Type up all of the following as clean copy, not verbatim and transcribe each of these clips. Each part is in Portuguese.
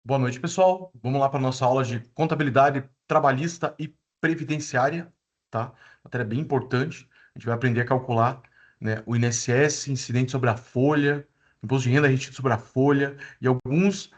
Boa noite, pessoal. Vamos lá para a nossa aula de contabilidade trabalhista e previdenciária, tá? Matéria bem importante. A gente vai aprender a calcular, né, o INSS, incidente sobre a folha, imposto de renda retido sobre a folha e alguns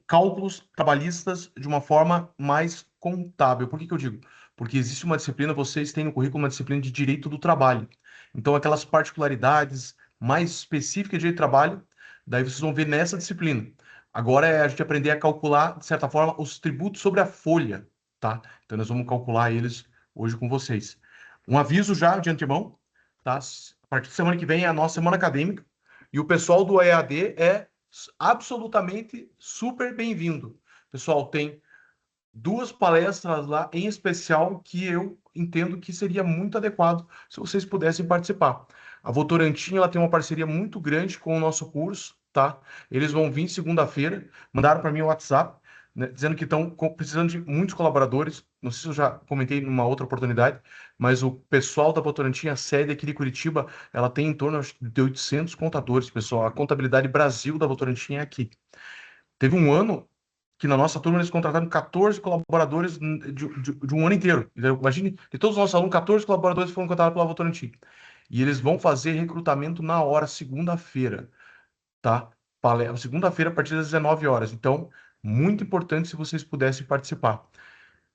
cálculos trabalhistas de uma forma mais contábil. Por que que eu digo? Porque existe uma disciplina, vocês têm no currículo uma disciplina de direito do trabalho. Então, aquelas particularidades mais específicas de direito do trabalho, daí vocês vão ver nessa disciplina. Agora é a gente aprender a calcular, de certa forma, os tributos sobre a folha, tá? Então nós vamos calcular eles hoje com vocês. Um aviso já de antemão, tá? A partir de semana que vem é a nossa semana acadêmica e o pessoal do EAD é absolutamente super bem-vindo. Pessoal, tem duas palestras lá em especial que eu entendo que seria muito adequado se vocês pudessem participar. A Votorantim, ela tem uma parceria muito grande com o nosso curso, tá? Eles vão vir segunda-feira, mandaram para mim o WhatsApp, né, dizendo que estão precisando de muitos colaboradores. Não sei se eu já comentei numa outra oportunidade, mas o pessoal da Votorantim, a sede aqui de Curitiba, ela tem em torno acho, de 800 contadores, pessoal. A contabilidade Brasil da Votorantim é aqui. Teve um ano que na nossa turma eles contrataram 14 colaboradores de um ano inteiro. Então, imagine, de todos os nossos alunos, 14 colaboradores foram contratados pela Votorantim. E eles vão fazer recrutamento na hora, segunda-feira, tá? Segunda-feira, a partir das 19 horas. Então, muito importante se vocês pudessem participar.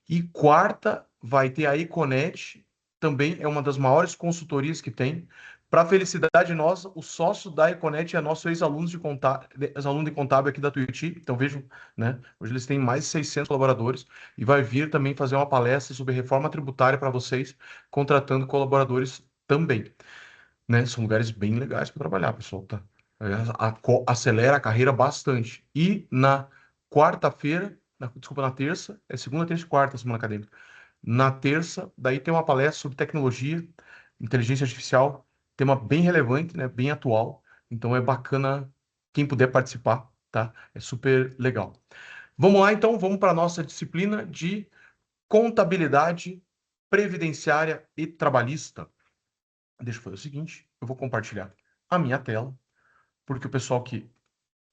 E quarta vai ter a Econet, também é uma das maiores consultorias que tem. Para felicidade nossa, o sócio da Econet é nosso ex-aluno de contábil aqui da Tuiuti. Então vejam, né? Hoje eles têm mais de 600 colaboradores e vai vir também fazer uma palestra sobre reforma tributária para vocês, contratando colaboradores também, né? São lugares bem legais para trabalhar, pessoal, tá? Acelera a carreira bastante. E na quarta-feira, desculpa, na terça, é segunda, terça e quarta semana acadêmica. Na terça, daí tem uma palestra sobre tecnologia, inteligência artificial, tema bem relevante, né? Bem atual. Então é bacana quem puder participar, tá? É super legal. Vamos lá, então, vamos para a nossa disciplina de contabilidade previdenciária e trabalhista. Deixa eu fazer o seguinte, eu vou compartilhar a minha tela, porque o pessoal que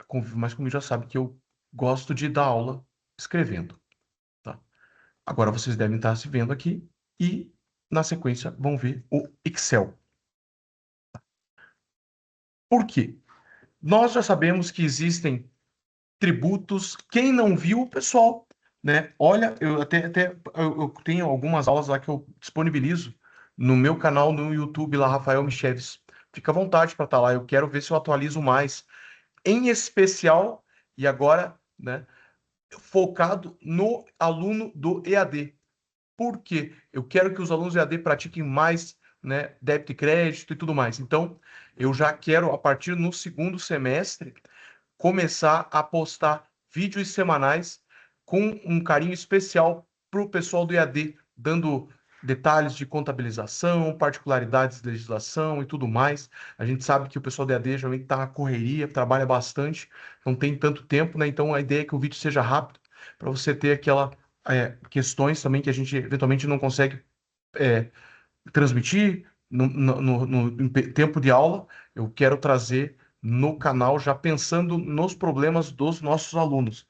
convive mais comigo já sabe que eu gosto de dar aula escrevendo, tá? Agora vocês devem estar se vendo aqui e, na sequência, vão ver o Excel. Por quê? Nós já sabemos que existem tributos. Quem não viu, pessoal, né? Olha, eu tenho algumas aulas lá que eu disponibilizo no meu canal no YouTube, lá, Rafael Micheves. Fica à vontade para estar lá. Eu quero ver se eu atualizo mais. Em especial, e agora, né, focado no aluno do EAD. Por quê? Eu quero que os alunos do EAD pratiquem mais, né, débito e crédito e tudo mais. Então, eu já quero, a partir no segundo semestre, começar a postar vídeos semanais com um carinho especial para o pessoal do EAD, dando detalhes de contabilização, particularidades de legislação e tudo mais. A gente sabe que o pessoal do EAD geralmente está na correria, trabalha bastante, não tem tanto tempo, né? Então a ideia é que o vídeo seja rápido, para você ter aquela questões também que a gente eventualmente não consegue é, transmitir no tempo de aula. Eu quero trazer no canal já pensando nos problemas dos nossos alunos.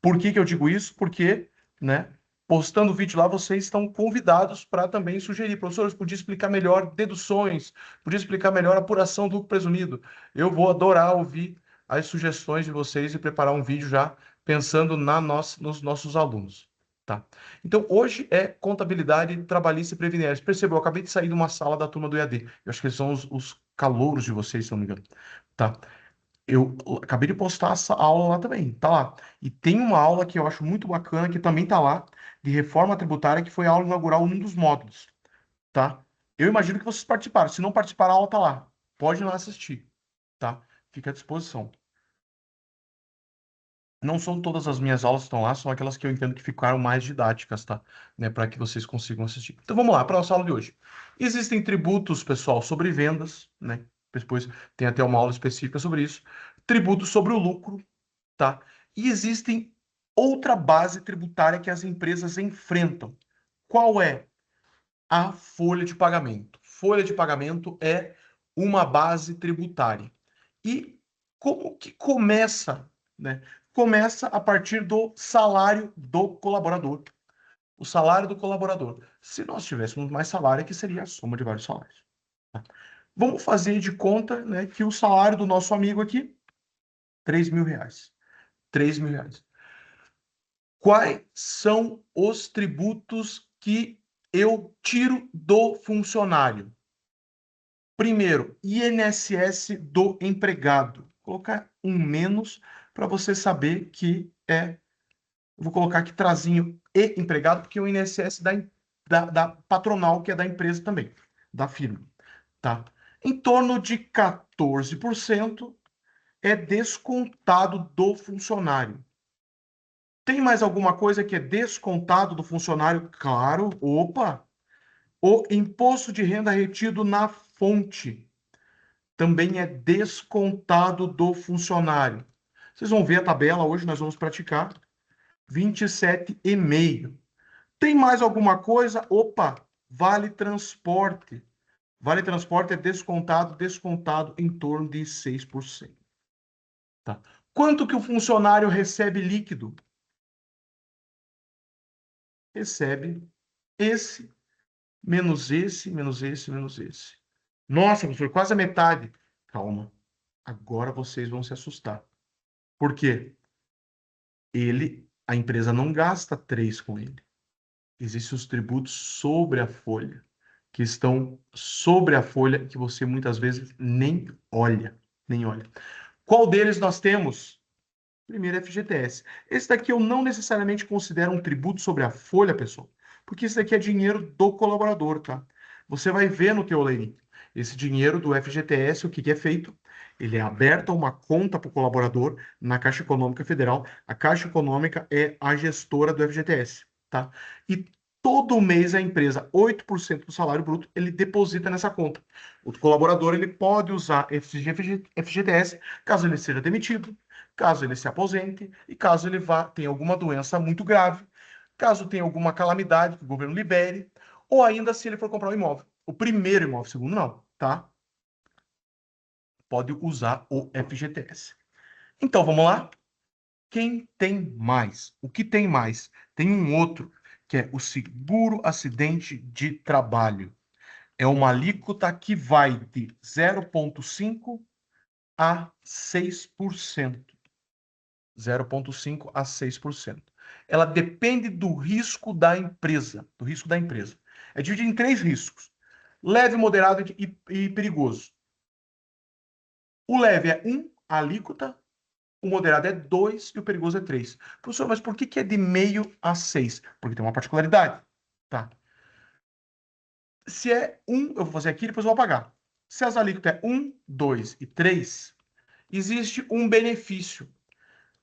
Por que que eu digo isso? Porque, né, postando o vídeo lá, vocês estão convidados para também sugerir. Professores, podia explicar melhor deduções, podia explicar melhor apuração do lucro presumido. Eu vou adorar ouvir as sugestões de vocês e preparar um vídeo já pensando nos nossos alunos. Tá? Então, hoje é contabilidade trabalhista e previdência. Percebeu? Eu acabei de sair de uma sala da turma do EAD. Eu acho que eles são os calouros de vocês, se não me engano. Tá? Eu acabei de postar essa aula lá também, tá lá. E tem uma aula que eu acho muito bacana, que também tá lá, de reforma tributária, que foi a aula inaugural, um dos módulos, tá? Eu imagino que vocês participaram. Se não participaram, a aula tá lá. Pode ir lá assistir, tá? Fica à disposição. Não são todas as minhas aulas que estão lá, são aquelas que eu entendo que ficaram mais didáticas, tá? Né, para que vocês consigam assistir. Então vamos lá, para a nossa aula de hoje. Existem tributos, pessoal, sobre vendas, né? Depois tem até uma aula específica sobre isso. Tributos sobre o lucro, tá? E existem outra base tributária que as empresas enfrentam. Qual é? A folha de pagamento. Folha de pagamento é uma base tributária. E como que começa, né? começa a partir do salário do colaborador. O salário do colaborador. Se nós tivéssemos mais salário, aqui seria a soma de vários salários. Tá? Vamos fazer de conta, né, que o salário do nosso amigo aqui, R$ 3.000. R$ 3.000. Quais são os tributos que eu tiro do funcionário? Primeiro, INSS do empregado. Vou colocar um menos para você saber que é. Vou colocar aqui trazinho e empregado, porque é o INSS da patronal, que é da empresa também, da firma. Tá? Em torno de 14% é descontado do funcionário. Tem mais alguma coisa que é descontado do funcionário? Claro, opa! O imposto de renda retido na fonte também é descontado do funcionário. Vocês vão ver a tabela, hoje nós vamos praticar 27,5. Tem mais alguma coisa? Opa, vale transporte. Vale transporte é descontado em torno de 6%. Tá? Quanto que o funcionário recebe líquido? Recebe esse, menos esse, menos esse, menos esse. Nossa, professor, quase a metade. Calma. Agora vocês vão se assustar. Por quê? A empresa não gasta 3 com ele. Existem os tributos sobre a folha, que estão sobre a folha, que você muitas vezes nem olha. Nem olha. Qual deles nós temos? Primeiro, FGTS. Esse daqui eu não necessariamente considero um tributo sobre a folha, pessoal, porque esse daqui é dinheiro do colaborador, tá? Você vai ver no teu leirinho. Esse dinheiro do FGTS, o que é feito? Ele é aberta uma conta para o colaborador na Caixa Econômica Federal. A Caixa Econômica é a gestora do FGTS, tá? E todo mês a empresa, 8% do salário bruto, ele deposita nessa conta. O colaborador, ele pode usar esse FGTS caso ele seja demitido, caso ele se aposente e caso ele tenha alguma doença muito grave, caso tenha alguma calamidade que o governo libere, ou ainda se ele for comprar um imóvel. O primeiro imóvel, o segundo não, tá? Pode usar o FGTS. Então, vamos lá? Quem tem mais? O que tem mais? Tem um outro, que é o seguro acidente de trabalho. É uma alíquota que vai de 0,5% a 6%. 0,5% a 6%. Ela depende do risco da empresa. Do risco da empresa. É dividido em 3 riscos: leve, moderado e perigoso. O leve é 1, a alíquota, o moderado é 2 e o perigoso é 3. Professor, mas por que é de meio a 6? Porque tem uma particularidade. Tá? Se é 1, eu vou fazer aqui e depois eu vou apagar. Se as alíquotas é 1, 2 e 3, existe um benefício.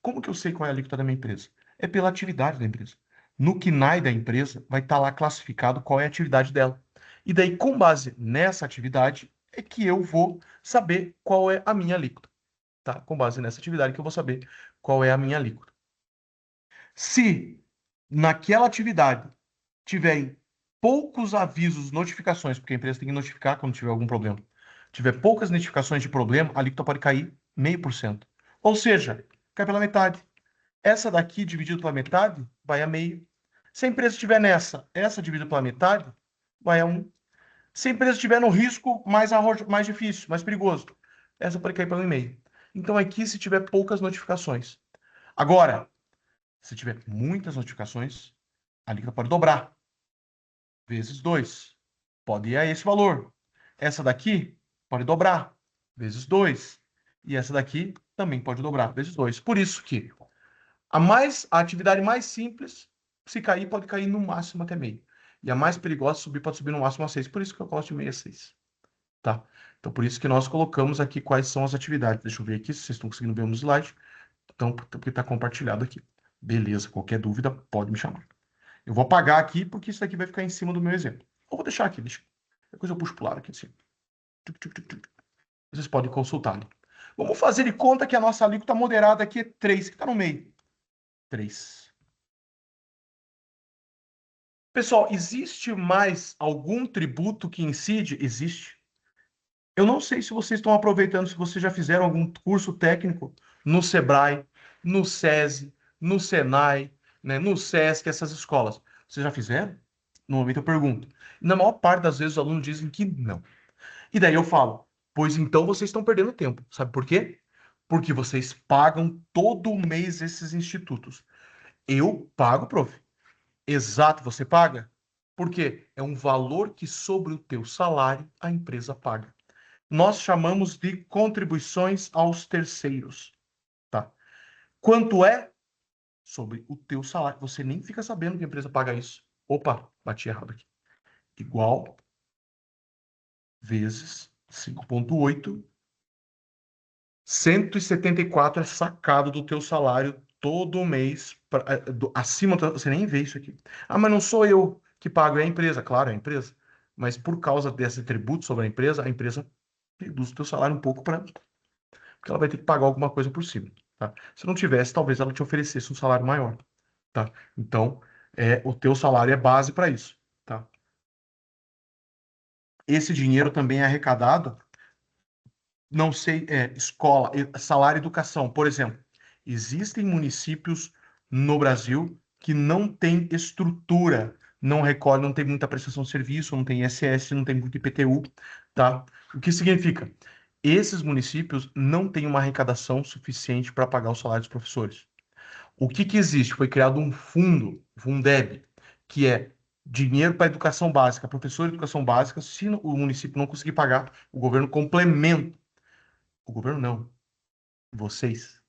Como que eu sei qual é a alíquota da minha empresa? É pela atividade da empresa. No KNAI da empresa, vai estar lá classificado qual é a atividade dela. E daí, com base nessa atividade, é que eu vou saber qual é a minha alíquota. Tá? Com base nessa atividade que eu vou saber qual é a minha alíquota. Se naquela atividade tiverem poucos avisos, notificações, porque a empresa tem que notificar quando tiver algum problema, tiver poucas notificações de problema, a alíquota pode cair 0,5%. Ou seja, cai pela metade. Essa daqui dividido pela metade vai a meio. Se a empresa estiver essa dividida pela metade vai a 1. Se a empresa estiver no risco mais difícil, mais perigoso, essa pode cair pelo 1,5. Então aqui se tiver poucas notificações. Agora, se tiver muitas notificações, a alíquota pode dobrar. Vezes 2. Pode ir a esse valor. Essa daqui pode dobrar. Vezes 2. E essa daqui também pode dobrar. Vezes 2. Por isso que a atividade mais simples, se cair, pode cair no máximo até meio. E a mais perigosa, pode subir no máximo a 6. Por isso que eu gosto de meio a 6. Tá? Então, por isso que nós colocamos aqui quais são as atividades. Deixa eu ver aqui se vocês estão conseguindo ver no slide. Então, porque está compartilhado aqui. Beleza, qualquer dúvida, pode me chamar. Eu vou apagar aqui, porque isso aqui vai ficar em cima do meu exemplo. Ou vou deixar aqui, deixa. Depois eu puxo pro lado aqui assim. Vocês podem consultar ali. Vamos fazer de conta que a nossa alíquota moderada aqui é 3, que está no meio. 3. Pessoal, existe mais algum tributo que incide? Existe. Eu não sei se vocês estão aproveitando, se vocês já fizeram algum curso técnico no Sebrae, no SESI, no Senai, né, no SESC, essas escolas. Vocês já fizeram? No momento eu pergunto. Na maior parte das vezes os alunos dizem que não. E daí eu falo, pois então vocês estão perdendo tempo. Sabe por quê? Porque vocês pagam todo mês esses institutos. Eu pago, prof. Exato, você paga? Por quê? É um valor que sobre o teu salário a empresa paga. Nós chamamos de contribuições aos terceiros, tá? Quanto é? Sobre o teu salário. Você nem fica sabendo que a empresa paga isso. Opa, bati errado aqui. Igual vezes 5,8. 174 é sacado do teu salário todo mês, acima, você nem vê isso aqui. Ah, mas não sou eu que pago, é a empresa. Claro, é a empresa. Mas por causa desse tributo sobre a empresa reduz o teu salário um pouco para porque ela vai ter que pagar alguma coisa por cima, tá? Se não tivesse, talvez ela te oferecesse um salário maior, tá? Então, o teu salário é base para isso, tá? Esse dinheiro também é arrecadado, não sei, escola, salário e educação, por exemplo. Existem municípios no Brasil que não têm estrutura, não recolhe, não tem muita prestação de serviço, não tem ISS, não tem muito IPTU, tá? O que significa? Esses municípios não têm uma arrecadação suficiente para pagar o salário dos professores. O que que existe? Foi criado um fundo, Fundeb, que é dinheiro para educação básica, professor de educação básica. Se o município não conseguir pagar, o governo complementa. O governo não, vocês.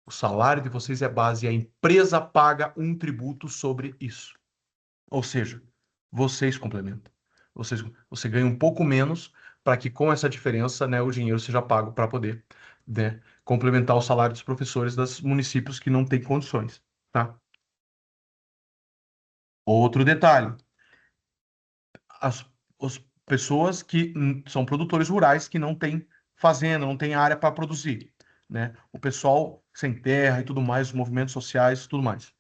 O salário de vocês é base e a empresa paga um tributo sobre isso. Ou seja, vocês complementam. Vocês, você ganha um pouco menos para que com essa diferença, né, o dinheiro seja pago para poder, né, complementar o salário dos professores dos municípios que não têm condições, tá? Outro detalhe, as, as pessoas que são produtores rurais que não têm fazenda, não têm área para produzir, né? O pessoal sem terra e tudo mais, os movimentos sociais e tudo mais.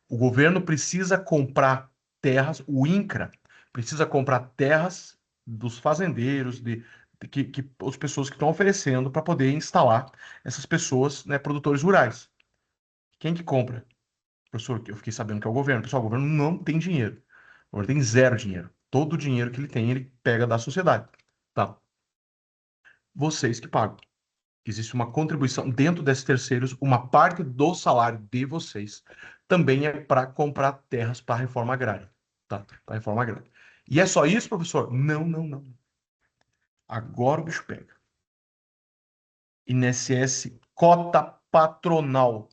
O governo precisa comprar terras, o INCRA precisa comprar terras dos fazendeiros, que as pessoas que estão oferecendo para poder instalar essas pessoas, né, produtores rurais. Quem que compra? Professor, eu fiquei sabendo que é o governo. Pessoal, o governo não tem dinheiro. O governo tem zero dinheiro. Todo o dinheiro que ele tem, ele pega da sociedade. Tá? Vocês que pagam. Existe uma contribuição dentro desses terceiros, uma parte do salário de vocês também é para comprar terras para a reforma agrária. Tá? Para a reforma agrária. E é só isso, professor? Não, não, não. Agora o bicho pega. INSS cota patronal.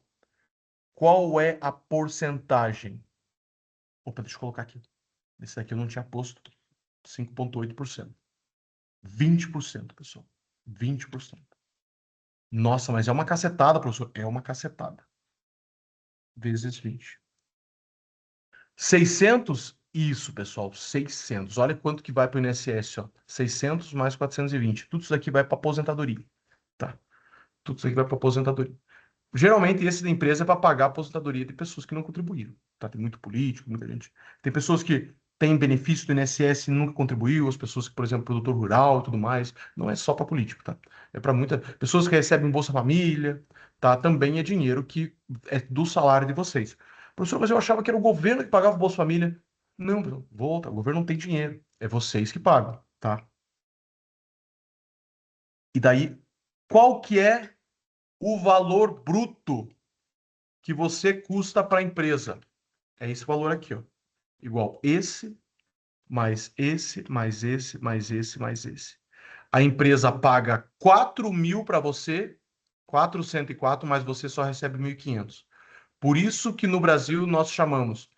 Qual é a porcentagem? Opa, deixa eu colocar aqui. Esse daqui eu não tinha posto. 5,8%. 20%, pessoal. 20%. Nossa, mas é uma cacetada, professor. É uma cacetada. Vezes 20. 600? Isso, pessoal. 600. Olha quanto que vai para o INSS, ó. 600 mais 420. Tudo isso aqui vai para aposentadoria. Tá? Tudo isso aqui vai para aposentadoria. Geralmente, esse da empresa é para pagar a aposentadoria de pessoas que não contribuíram. Tá? Tem muito político, muita gente. Tem pessoas que têm benefício do INSS e nunca contribuiu, as pessoas que, por exemplo, produtor rural e tudo mais. Não é só para político, tá? É para muitas pessoas que recebem Bolsa Família, tá? Também é dinheiro que é do salário de vocês. Professor, mas eu achava que era o governo que pagava o Bolsa Família. Não, professor, volta, o governo não tem dinheiro. É vocês que pagam, tá? E daí, qual que é o valor bruto que você custa para a empresa? É esse valor aqui, ó. Igual esse, mais esse, mais esse, mais esse, mais esse. A empresa paga 4.000 para você, 404, mas você só recebe 1.500. Por isso que no Brasil nós chamamos,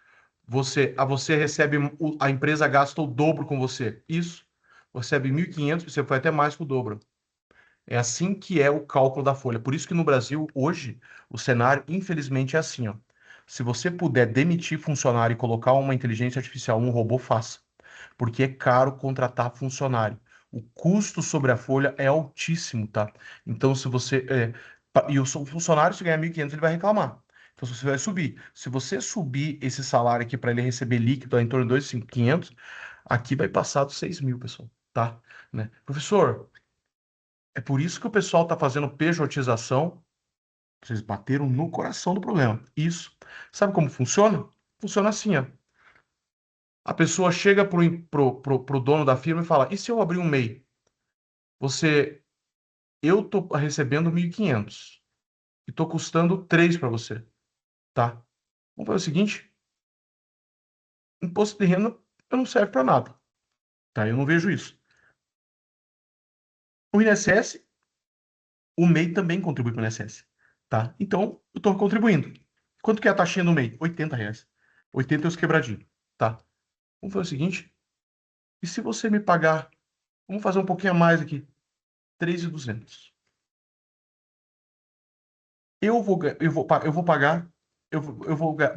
você recebe, a empresa gasta o dobro com você. Isso. Você recebe 1.500, você foi até mais que o dobro. É assim que é o cálculo da folha. Por isso que no Brasil, hoje, o cenário, infelizmente, é assim, ó. Se você puder demitir funcionário e colocar uma inteligência artificial, um robô, faça. Porque é caro contratar funcionário. O custo sobre a folha é altíssimo, tá? Então, se você. E o funcionário, se ganhar 1.500, ele vai reclamar. Então, você vai subir. Se você subir esse salário aqui para ele receber líquido em torno de 2.500, aqui vai passar dos 6.000, pessoal, tá? Né? Professor, é por isso que o pessoal está fazendo pejotização. Vocês bateram no coração do problema. Isso. Sabe como funciona? Funciona assim, ó. A pessoa chega pro dono da firma e fala: e se eu abrir um MEI? Você, eu tô recebendo 1.500 e tô custando 3 para você, tá? Vamos fazer o seguinte: imposto de renda não serve para nada, tá? Eu não vejo isso. O INSS, o MEI também contribui para o INSS, tá? Então, eu estou contribuindo. Quanto que é a taxinha do MEI? R$ 80. 80 e os quebradinhos, tá? Vamos fazer o seguinte: e se você me pagar, vamos fazer um pouquinho a mais aqui, 3.200. Eu vou pagar,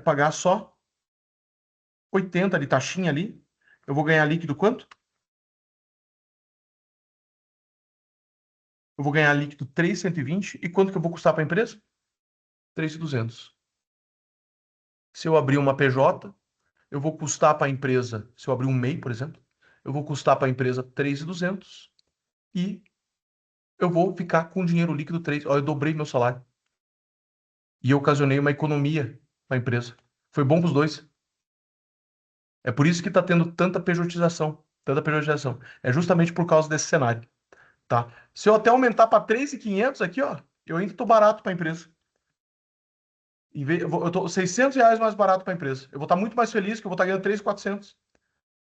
pagar só 80 de taxinha ali. Eu vou ganhar líquido quanto? Eu vou ganhar líquido 3.120. E quanto que eu vou custar para a empresa? 3.200. Se eu abrir uma PJ, eu vou custar para a empresa, se eu abrir um MEI, por exemplo, eu vou custar para a empresa 3.200 e eu vou ficar com dinheiro líquido 3. Ó, eu dobrei meu salário. E eu ocasionei uma economia para a empresa. Foi bom para os dois. É por isso que está tendo tanta pejotização. Tanta pejotização. É justamente por causa desse cenário, tá? Se eu até aumentar para 3.500 aqui, ó, eu ainda estou barato para a empresa. Eu tô R$ 600 mais barato para a empresa. Eu vou estar muito mais feliz que eu vou estar ganhando 3.400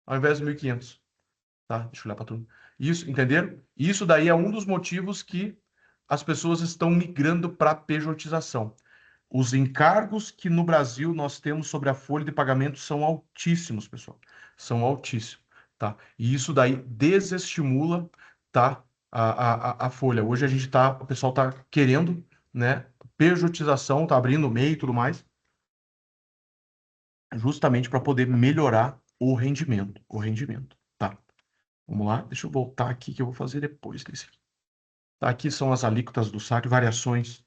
ao invés de 1.500. Tá? Deixa eu olhar para tudo. Isso, entenderam? Isso daí é um dos motivos que as pessoas estão migrando para a pejotização. Os encargos que no Brasil nós temos sobre a folha de pagamento são altíssimos, pessoal. São altíssimos, tá? E isso daí desestimula, tá? A folha. Hoje a gente tá, o pessoal tá querendo, né? Pejotização, tá abrindo o MEI e tudo mais, justamente para poder melhorar o rendimento, tá? Vamos lá, deixa eu voltar aqui que eu vou fazer depois desse aqui. Tá, aqui são as alíquotas do saque, variações.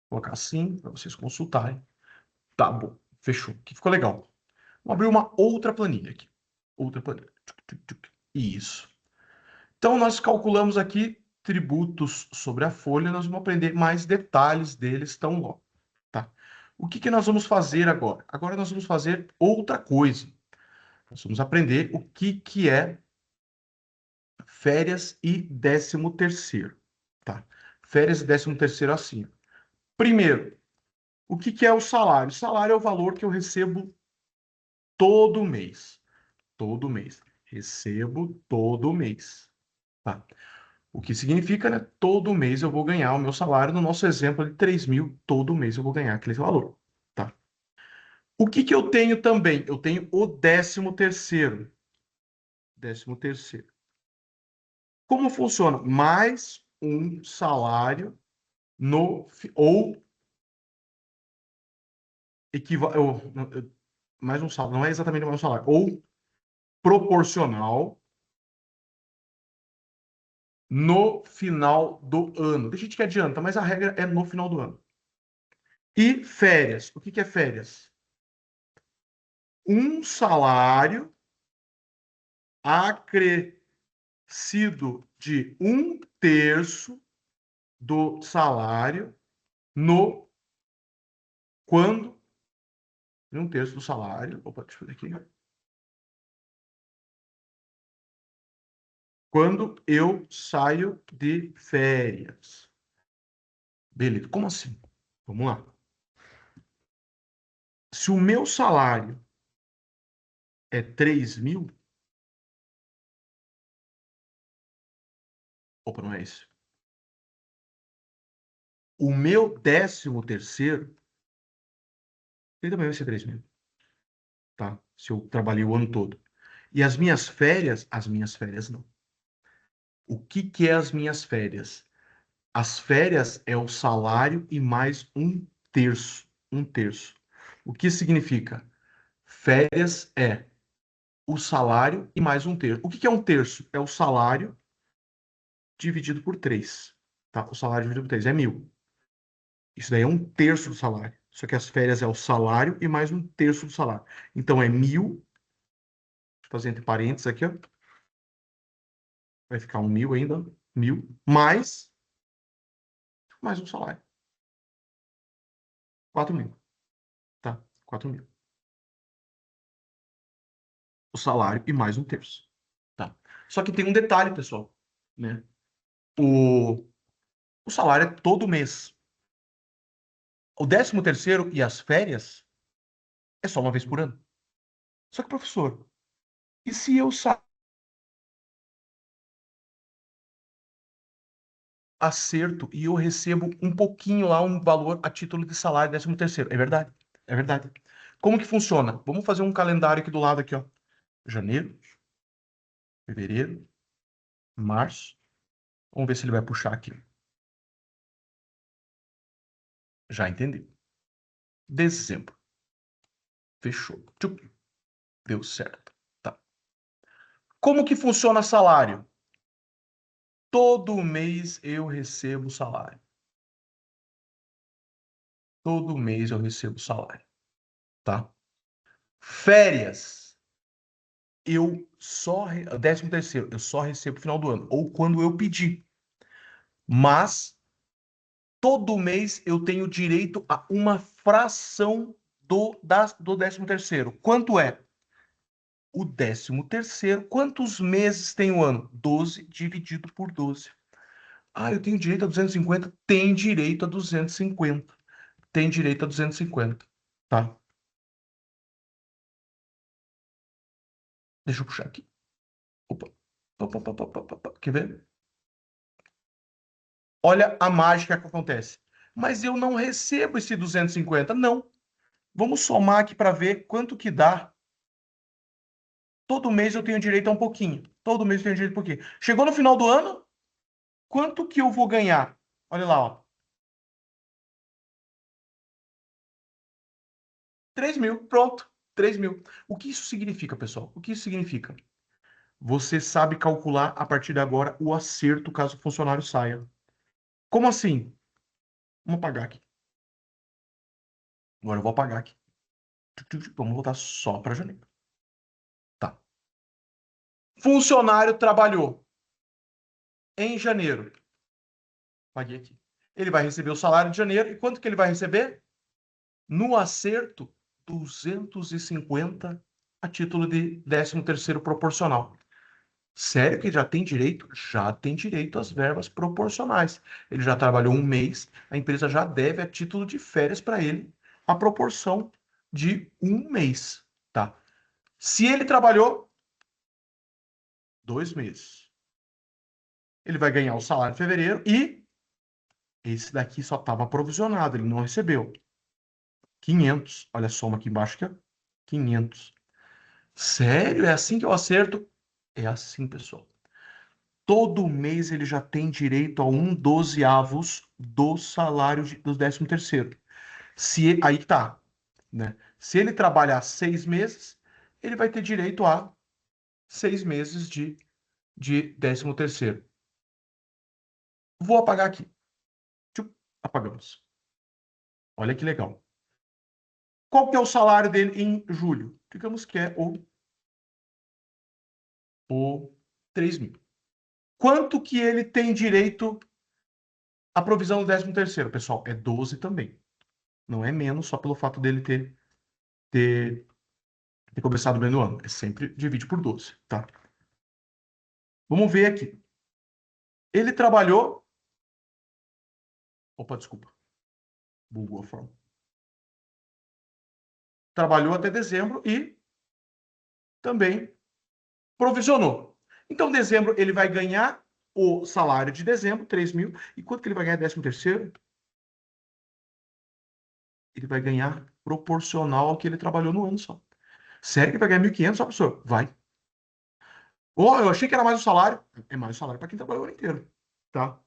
Vou colocar assim para vocês consultarem. Tá bom, fechou. Aqui ficou legal. Vamos abrir uma outra planilha aqui. Outra planilha. Isso. Então, nós calculamos aqui tributos sobre a folha. Nós vamos aprender mais detalhes deles tão logo, tá? O que que nós vamos fazer agora? Agora nós vamos fazer outra coisa. Nós vamos aprender o que que é férias e 13º, tá? Férias e 13º assim. Primeiro, o que que é o salário? O salário é o valor que eu recebo todo mês. Todo mês. Recebo todo mês. Tá? O que significa, né? Todo mês eu vou ganhar o meu salário. No nosso exemplo de 3.000, todo mês eu vou ganhar aquele valor. Tá? O que que eu tenho também? Eu tenho o 13º. 13º. Como funciona? Mais um salário no ou mais um salário, não é exatamente mais um salário, ou proporcional no final do ano. Tem gente que adianta, mas a regra é no final do ano. E férias. O que que é férias? Um salário acrescido de 1/3 do salário no quando 1/3 do salário. Opa, deixa eu ver aqui. Quando eu saio de férias. Beleza, como assim? Vamos lá. Se o meu salário é 3.000, opa, não é isso. O meu 13º, ele também vai ser 3.000, tá? Se eu trabalhei o ano todo. E as minhas férias não. O que que é as minhas férias? As férias é o salário e mais 1/3. 1/3. O que significa? Férias é o salário e mais 1/3. O que que é 1/3? É o salário dividido por 3. Tá? O salário dividido por 3 é 1.000. Isso daí é 1/3 do salário. Só que as férias é o salário e mais 1/3 do salário. Então é 1.000. Deixa eu fazer entre parênteses aqui, ó. Vai ficar 1.000 ainda. 1.000 mais um salário. 4.000, tá? 4.000. O salário e mais um terço, tá? Só que tem um detalhe, pessoal, né? O, o salário é todo mês. O 13º e as férias é só uma vez por ano. Só que, professor, e se eu acerto e eu recebo um pouquinho lá, um valor a título de salário 13º? É verdade, é verdade. Como que funciona? Vamos fazer um calendário aqui do lado aqui, ó. Janeiro, fevereiro, março. Vamos ver se ele vai puxar aqui. Já entendeu. Dezembro. Fechou. Tchup. Deu certo. Tá. Como que funciona salário? Todo mês eu recebo salário. Todo mês eu recebo salário, tá? Férias, eu só 13º, eu só recebo no final do ano ou quando eu pedir. Mas todo mês eu tenho direito a uma fração do 13º. Quanto é? O 13º, quantos meses tem o ano? 12 dividido por 12. Ah, eu tenho direito a 250? Tem direito a 250. Tem direito a 250, tá? Deixa eu puxar aqui. Opa. Opa, opa, opa, opa, opa. Quer ver? Olha a mágica que acontece. Mas eu não recebo esse 250. Não. Vamos somar aqui para ver quanto que dá. Todo mês eu tenho direito a um pouquinho. Todo mês eu tenho direito a um pouquinho. Chegou no final do ano, quanto que eu vou ganhar? Olha lá, ó. 3.000. Pronto. 3.000. O que isso significa, pessoal? O que isso significa? Você sabe calcular a partir de agora o acerto caso o funcionário saia. Como assim? Vamos apagar aqui. Agora eu vou apagar aqui. Vamos voltar só para janeiro. Tá. Funcionário trabalhou em janeiro. Paguei aqui. Ele vai receber o salário de janeiro. E quanto que ele vai receber? No acerto, 250 a título de 13º proporcional. Sério que já tem direito? Já tem direito às verbas proporcionais. Ele já trabalhou um mês, a empresa já deve a título de férias para ele a proporção de um mês, tá? Se ele trabalhou 2 meses, ele vai ganhar o salário de fevereiro e esse daqui só estava provisionado, ele não recebeu. 500. Olha a soma aqui embaixo aqui, ó. 500. Sério? É assim que eu acerto? É assim, pessoal. Todo mês ele já tem direito a 1/12 do salário do 13º. Aí que tá, né? Se ele trabalhar 6 meses, ele vai ter direito a 6 meses de 13º. Vou apagar aqui. Tchup, apagamos. Olha que legal. Qual que é o salário dele em julho? Digamos que é o 3.000. Quanto que ele tem direito à provisão do 13º, pessoal? É 12 também. Não é menos só pelo fato dele ter, ter começado bem no ano. É sempre divide por 12, tá? Vamos ver aqui. Ele trabalhou. Opa, desculpa. Bugou a forma. Trabalhou até dezembro e também provisionou. Então, dezembro ele vai ganhar o salário de dezembro, 3.000. E quanto que ele vai ganhar 13º? Ele vai ganhar proporcional ao que ele trabalhou no ano só. Sério que vai ganhar 1.500 só, professor? Vai. Oh, eu achei que era mais o salário. É mais o salário para quem trabalhou o ano inteiro, tá?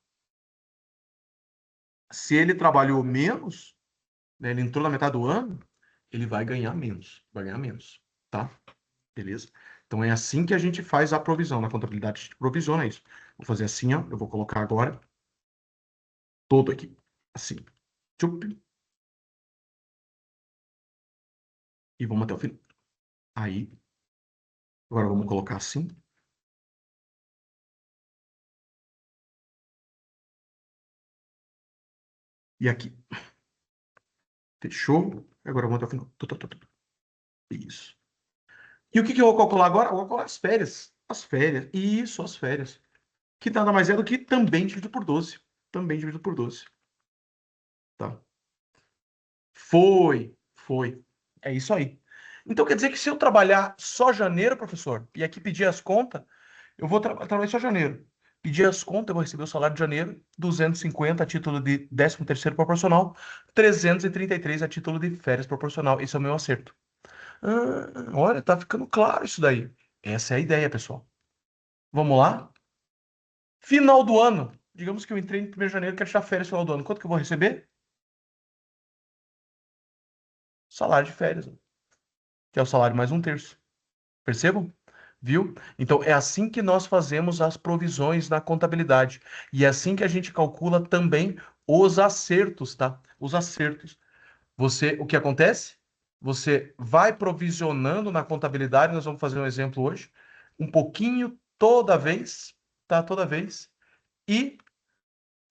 Se ele trabalhou menos, né, ele entrou na metade do ano, ele vai ganhar menos. Vai ganhar menos, tá? Beleza? Então é assim que a gente faz a provisão. Na contabilidade a gente provisiona isso. Vou fazer assim, ó. Eu vou colocar agora todo aqui. Assim. Tchup, e vamos até o final. Aí, agora vamos colocar assim. E aqui. Fechou? Agora vamos até o final. Isso. E o que que eu vou calcular agora? Eu vou calcular as férias. As férias. Isso, as férias. Que nada mais é do que também dividido por 12. Também dividido por 12. Tá? Foi. É isso aí. Então quer dizer que se eu trabalhar só janeiro, professor, e aqui pedir as contas, eu vou trabalhar só janeiro. Pedir as contas, eu vou receber o salário de janeiro, 250 a título de 13º proporcional, 333 a título de férias proporcional. Esse é o meu acerto. Olha, tá ficando claro isso daí. Essa é a ideia, pessoal. Vamos lá? Final do ano. Digamos que eu entrei em 1º de janeiro, quero tirar férias no final do ano. Quanto que eu vou receber? Salário de férias, que é o salário mais um terço. Percebam? Viu? Então é assim que nós fazemos as provisões na contabilidade. E é assim que a gente calcula também os acertos, tá? Os acertos. O que acontece? Você vai provisionando na contabilidade, nós vamos fazer um exemplo hoje, um pouquinho toda vez, tá? Toda vez. E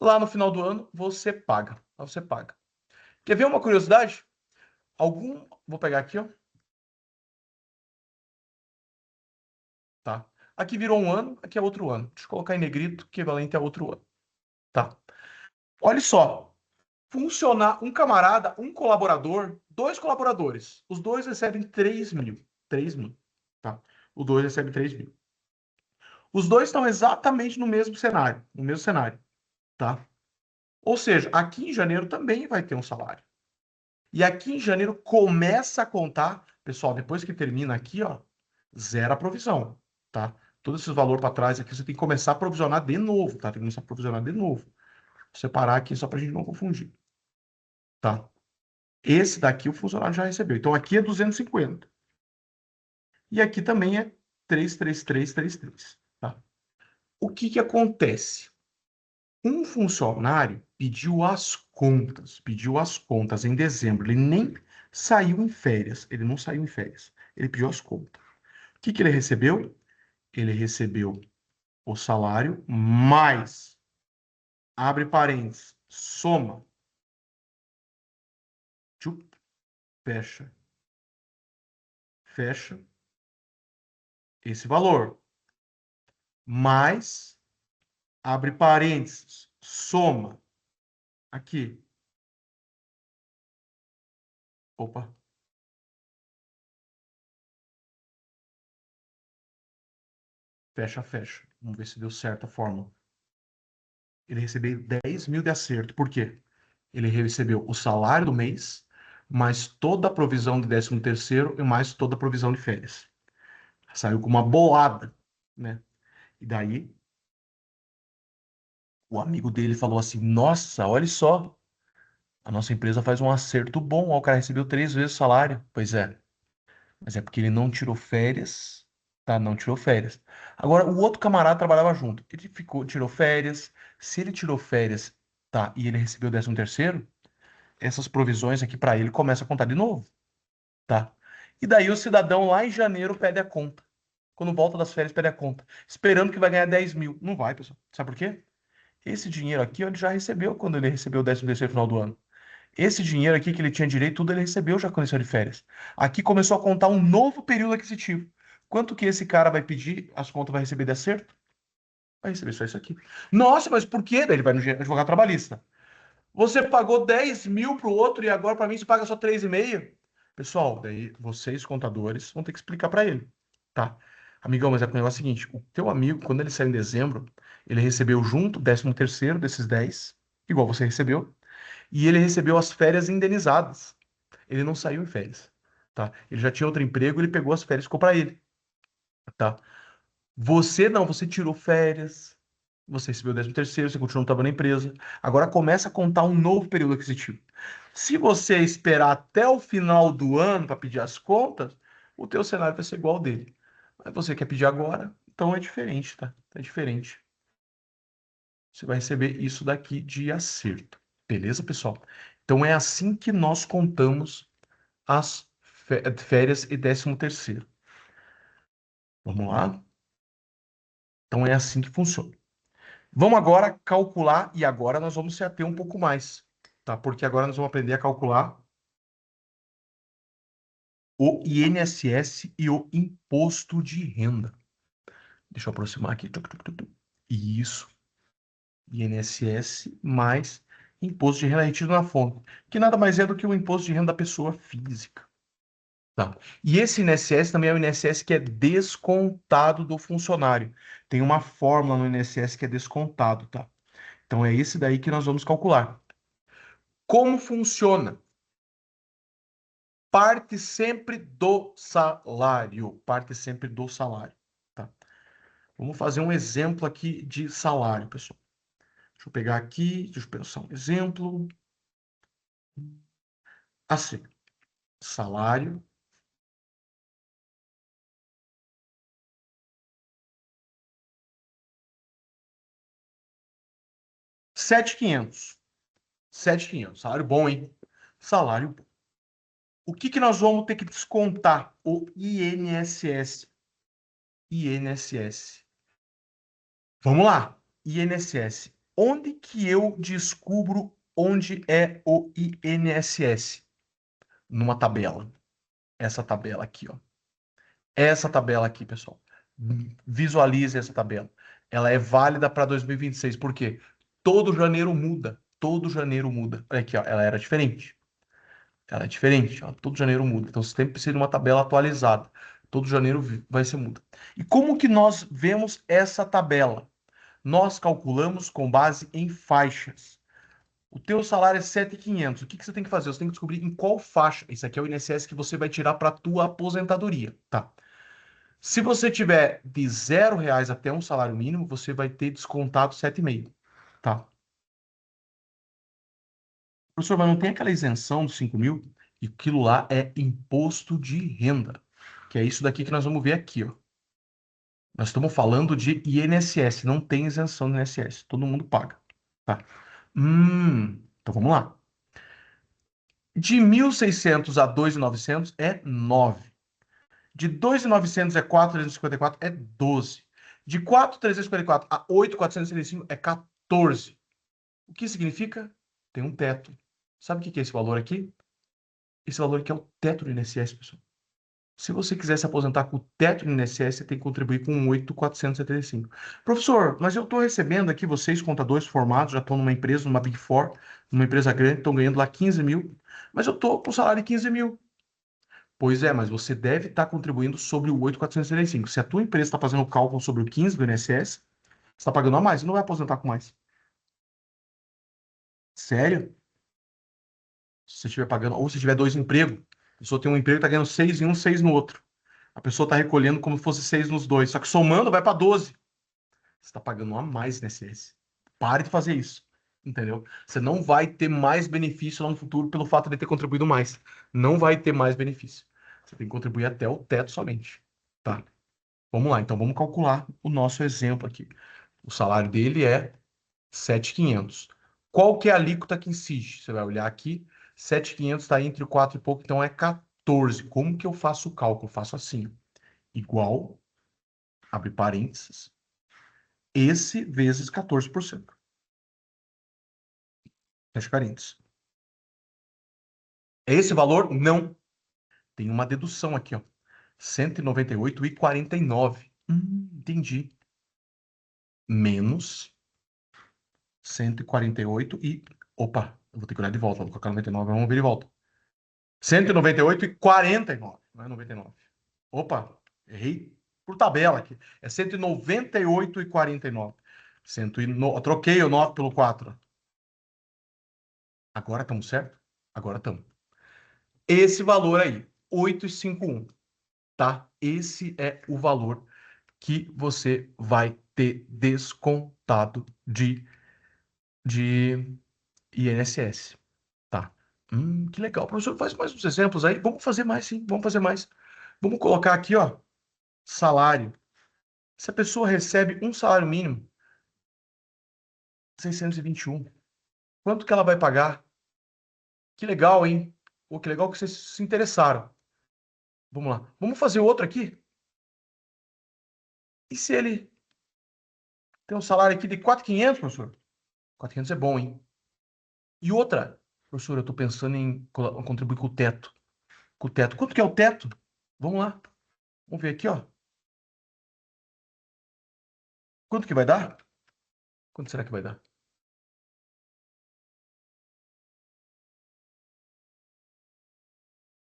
lá no final do ano você paga. Você paga. Quer ver uma curiosidade? Vou pegar aqui, ó, tá? Aqui virou um ano, aqui é outro ano. Deixa eu colocar em negrito, equivalente a outro ano, tá? Olha só, funcionar um camarada, um colaborador, dois colaboradores, os dois recebem 3.000, 3.000, tá? Os dois recebem 3.000. Os dois estão exatamente no mesmo cenário, tá? Ou seja, aqui em janeiro também vai ter um salário. E aqui em janeiro começa a contar, pessoal, depois que termina aqui, ó, zero a provisão, tá? Todo esse valor para trás aqui você tem que começar a provisionar de novo, tá? Tem que começar a provisionar de novo. Vou separar aqui só para a gente não confundir, tá? Esse daqui o funcionário já recebeu. Então aqui é 250. E aqui também é 33333, tá? O que que acontece? Um funcionário pediu as contas em dezembro. Ele nem saiu em férias. Ele não saiu em férias. Ele pediu as contas. O que que ele recebeu? Ele recebeu o salário mais, abre parênteses, soma, tchup, fecha, fecha, esse valor, mais, abre parênteses, soma, aqui, opa, fecha, fecha. Vamos ver se deu certo a fórmula. Ele recebeu 10.000 de acerto. Por quê? Ele recebeu o salário do mês, mais toda a provisão de 13º e mais toda a provisão de férias. Saiu com uma bolada, né? E daí, o amigo dele falou assim, nossa, olha só, a nossa empresa faz um acerto bom, ó, o cara recebeu 3 vezes o salário. Pois é, mas é porque ele não tirou férias, tá? Não tirou férias. Agora, o outro camarada trabalhava junto. Ele tirou férias. Se ele tirou férias, tá? E ele recebeu 13º, essas provisões aqui para ele começam a contar de novo, tá? E daí o cidadão lá em janeiro pede a conta. Quando volta das férias, pede a conta. Esperando que vai ganhar 10.000. Não vai, pessoal. Sabe por quê? Esse dinheiro aqui, ó, ele já recebeu quando ele recebeu o 13º no final do ano. Esse dinheiro aqui que ele tinha direito, tudo ele recebeu já quando ele saiu de férias. Aqui começou a contar um novo período aquisitivo. Quanto que esse cara vai pedir, as contas vai receber de acerto? Vai receber só isso aqui. Nossa, mas por quê? Daí ele vai no advogado trabalhista. Você pagou 10.000 para o outro e agora para mim você paga só 3,5? Pessoal, daí vocês, contadores, vão ter que explicar para ele, tá? Amigão, mas é o negócio seguinte, o teu amigo, quando ele saiu em dezembro, ele recebeu junto o 13º desses 10, igual você recebeu, e ele recebeu as férias indenizadas. Ele não saiu em férias, tá? Ele já tinha outro emprego, ele pegou as férias e ficou para ele, tá? Você não, você tirou férias, você recebeu o 13º, você continuou trabalhando na empresa. Agora começa a contar um novo período aquisitivo. Se você esperar até o final do ano para pedir as contas, o teu cenário vai ser igual ao dele. Mas você quer pedir agora, então é diferente, tá? É diferente. Você vai receber isso daqui de acerto. Beleza, pessoal? Então é assim que nós contamos as férias e 13º. Vamos lá? Então é assim que funciona. Vamos agora calcular, e agora nós vamos se ater um pouco mais, tá? Porque agora nós vamos aprender a calcular. o INSS e o imposto de renda. Deixa eu aproximar aqui. Isso. INSS mais imposto de renda retido na fonte, que nada mais é do que o imposto de renda da pessoa física. Tá. E esse INSS também é o INSS que é descontado do funcionário. Tem uma fórmula no INSS que é descontado, tá? Então é esse daí que nós vamos calcular. Como funciona? Parte sempre do salário. Parte sempre do salário, tá? Vamos fazer um exemplo aqui de salário, pessoal. Deixa eu pegar aqui, deixa eu pensar um exemplo. Assim, salário. 7.500. 7.500. Salário bom, hein? Salário bom. O que que nós vamos ter que descontar? O INSS. INSS. Vamos lá. INSS. Onde que eu descubro onde é o INSS? Numa tabela. Essa tabela aqui, ó. Essa tabela aqui, pessoal. Visualize essa tabela. Ela é válida para 2026. Por quê? Todo janeiro muda. Todo janeiro muda. Olha aqui, ó. Ela era diferente. Ela é diferente, ó. Todo janeiro muda. Então você sempre precisa de uma tabela atualizada. Todo janeiro vai ser muda. E como que nós vemos essa tabela? Nós calculamos com base em faixas. O teu salário é 7.500. O que que você tem que fazer? Você tem que descobrir em qual faixa. Isso aqui é o INSS que você vai tirar para a tua aposentadoria, tá? Se você tiver de R$ 0 até um salário mínimo, você vai ter descontado 7,5, tá? Professor, mas não tem aquela isenção dos 5.000? E aquilo lá é imposto de renda, que é isso daqui que nós vamos ver aqui, ó. Nós estamos falando de INSS, não tem isenção no INSS, todo mundo paga, tá? Então vamos lá. De 1.600 a 2.900 é 9. De 2.900 é 4.354 é 12. De 4.354 a 8.465 é 14. O que significa? Tem um teto. Sabe o que é esse valor aqui? Esse valor aqui é o teto do INSS, pessoal. Se você quiser se aposentar com o teto do INSS, você tem que contribuir com 8.475. Professor, mas eu estou recebendo aqui, vocês, contadores formados, já estão numa empresa, numa Big Four, numa empresa grande, estão ganhando lá 15.000, mas eu estou com salário de 15.000. Pois é, mas você deve estar contribuindo sobre o 8.475. Se a tua empresa está fazendo o cálculo sobre o 15 do INSS, você está pagando a mais, você não vai aposentar com mais. Sério? Se você estiver pagando, ou se tiver dois empregos, a pessoa tem um emprego e está ganhando 6 em um, 6 no outro. A pessoa está recolhendo como se fosse 6 nos dois. Só que somando vai para 12. Você está pagando a mais no INSS. Pare de fazer isso. Entendeu? Você não vai ter mais benefício lá no futuro pelo fato de ter contribuído mais. Não vai ter mais benefício. Você tem que contribuir até o teto somente. Tá? Vamos lá, então vamos calcular o nosso exemplo aqui. O salário dele é 7.500. Qual que é a alíquota que incide? Você vai olhar aqui, 7.500 está entre o 4 e pouco, então é 14. Como que eu faço o cálculo? Eu faço assim, igual, abre parênteses, esse vezes 14%. Fecha parênteses. É esse valor? Não. Tem uma dedução aqui, ó. 198,49. Entendi. Menos 148 e... Opa, eu vou ter que olhar de volta. Vou colocar 99, vamos ver de volta. 198,49. Não é 99. Opa, errei por tabela aqui. É 198,49. Troquei o 9 pelo 4. Agora estamos certo? Agora estamos. Esse valor aí, 8,51, tá? Esse é o valor que você vai ter descontado de INSS, tá? Que legal. Professor, faz mais uns exemplos aí. Vamos fazer mais, sim. Vamos fazer mais. Vamos colocar aqui, ó, salário. Se a pessoa recebe um salário mínimo, 621, quanto que ela vai pagar? Que legal, hein? Pô, que legal que vocês se interessaram. Vamos lá. Vamos fazer outro aqui? E se ele tem um salário aqui de 4.500, professor? 4.500 é bom, hein? E outra, professor, eu estou pensando em contribuir com o teto. com o teto. Quanto que é o teto? Vamos lá. Vamos ver aqui, ó. Quanto que vai dar? Quanto será que vai dar?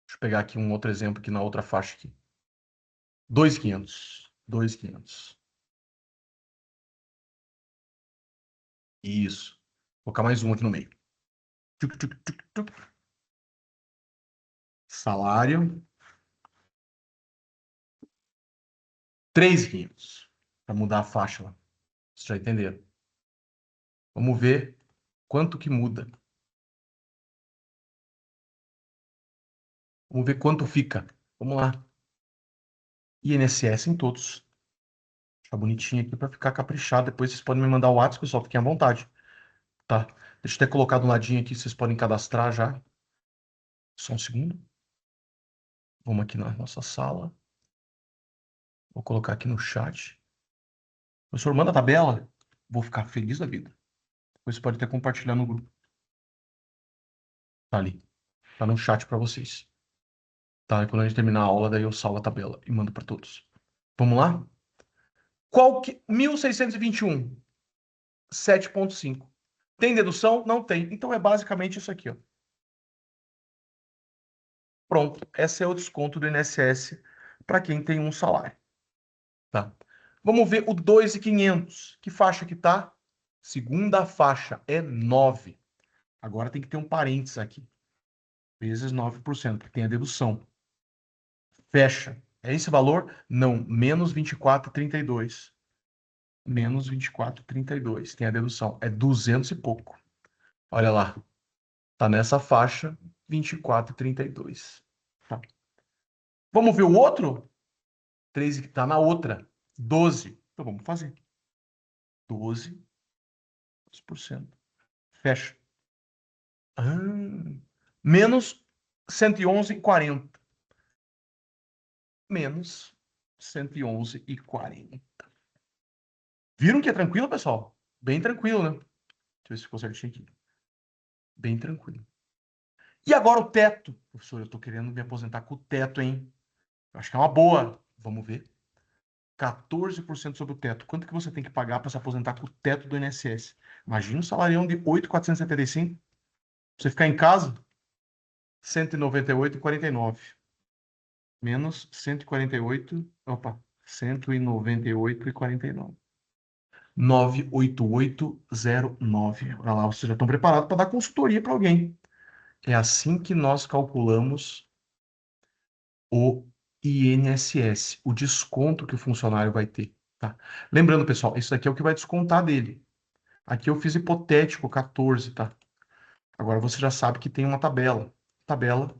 Deixa eu pegar aqui um outro exemplo aqui na outra faixa aqui. 2.500. 2.500. Isso. Vou colocar mais um aqui no meio. Tuc, tuc, tuc, tuc. Salário. 3.500. Para mudar a faixa lá. Vocês já entenderam? Vamos ver quanto que muda. Vamos ver quanto fica. Vamos lá. INSS em todos. Deixa bonitinho aqui para ficar caprichado. Depois vocês podem me mandar o WhatsApp, pessoal. Fiquem à vontade. Tá? Deixa eu ter colocado um ladinho aqui. Vocês podem cadastrar já. Só um segundo. Vamos aqui na nossa sala. Vou colocar aqui no chat. Professor, manda a tabela. Vou ficar feliz da vida. Depois você pode até compartilhar no grupo. Tá ali. Tá no chat para vocês. Tá? E quando a gente terminar a aula, daí eu salvo a tabela e mando para todos. Vamos lá? Qual que... 1621. 7,5. Tem dedução? Não tem. Então é basicamente isso aqui, ó. Pronto. Esse é o desconto do INSS para quem tem um salário. Tá? Vamos ver o 2.500. Que faixa que tá? Segunda faixa é 9. Agora tem que ter um parênteses aqui. Vezes 9%, que tem a dedução. Fecha. É esse valor? Não. Menos 24,32. Menos 24,32. Tem a dedução. É 200 e pouco. Olha lá. Tá nessa faixa, 24,32. Tá. Vamos ver o outro? 13 que tá na outra. 12. Então vamos fazer. 12%. Fecha. Menos 111,40. Menos 111,40. Viram que é tranquilo, pessoal? Bem tranquilo, né? Deixa eu ver se ficou certinho aqui. Bem tranquilo. E agora o teto. Professor, eu tô querendo me aposentar com o teto, hein? Acho que é uma boa. Vamos ver. 14% sobre o teto. Quanto que você tem que pagar para se aposentar com o teto do INSS? Imagina um salarião de 8.475. Você ficar em casa, 198,49. Menos 148. Opa, 198,49. 98809. Olha lá, vocês já estão preparados para dar consultoria para alguém. É assim que nós calculamos o INSS, o desconto que o funcionário vai ter. Tá? Lembrando, pessoal, isso daqui é o que vai descontar dele. Aqui eu fiz hipotético 14, tá? Agora você já sabe que tem uma tabela. Tabela,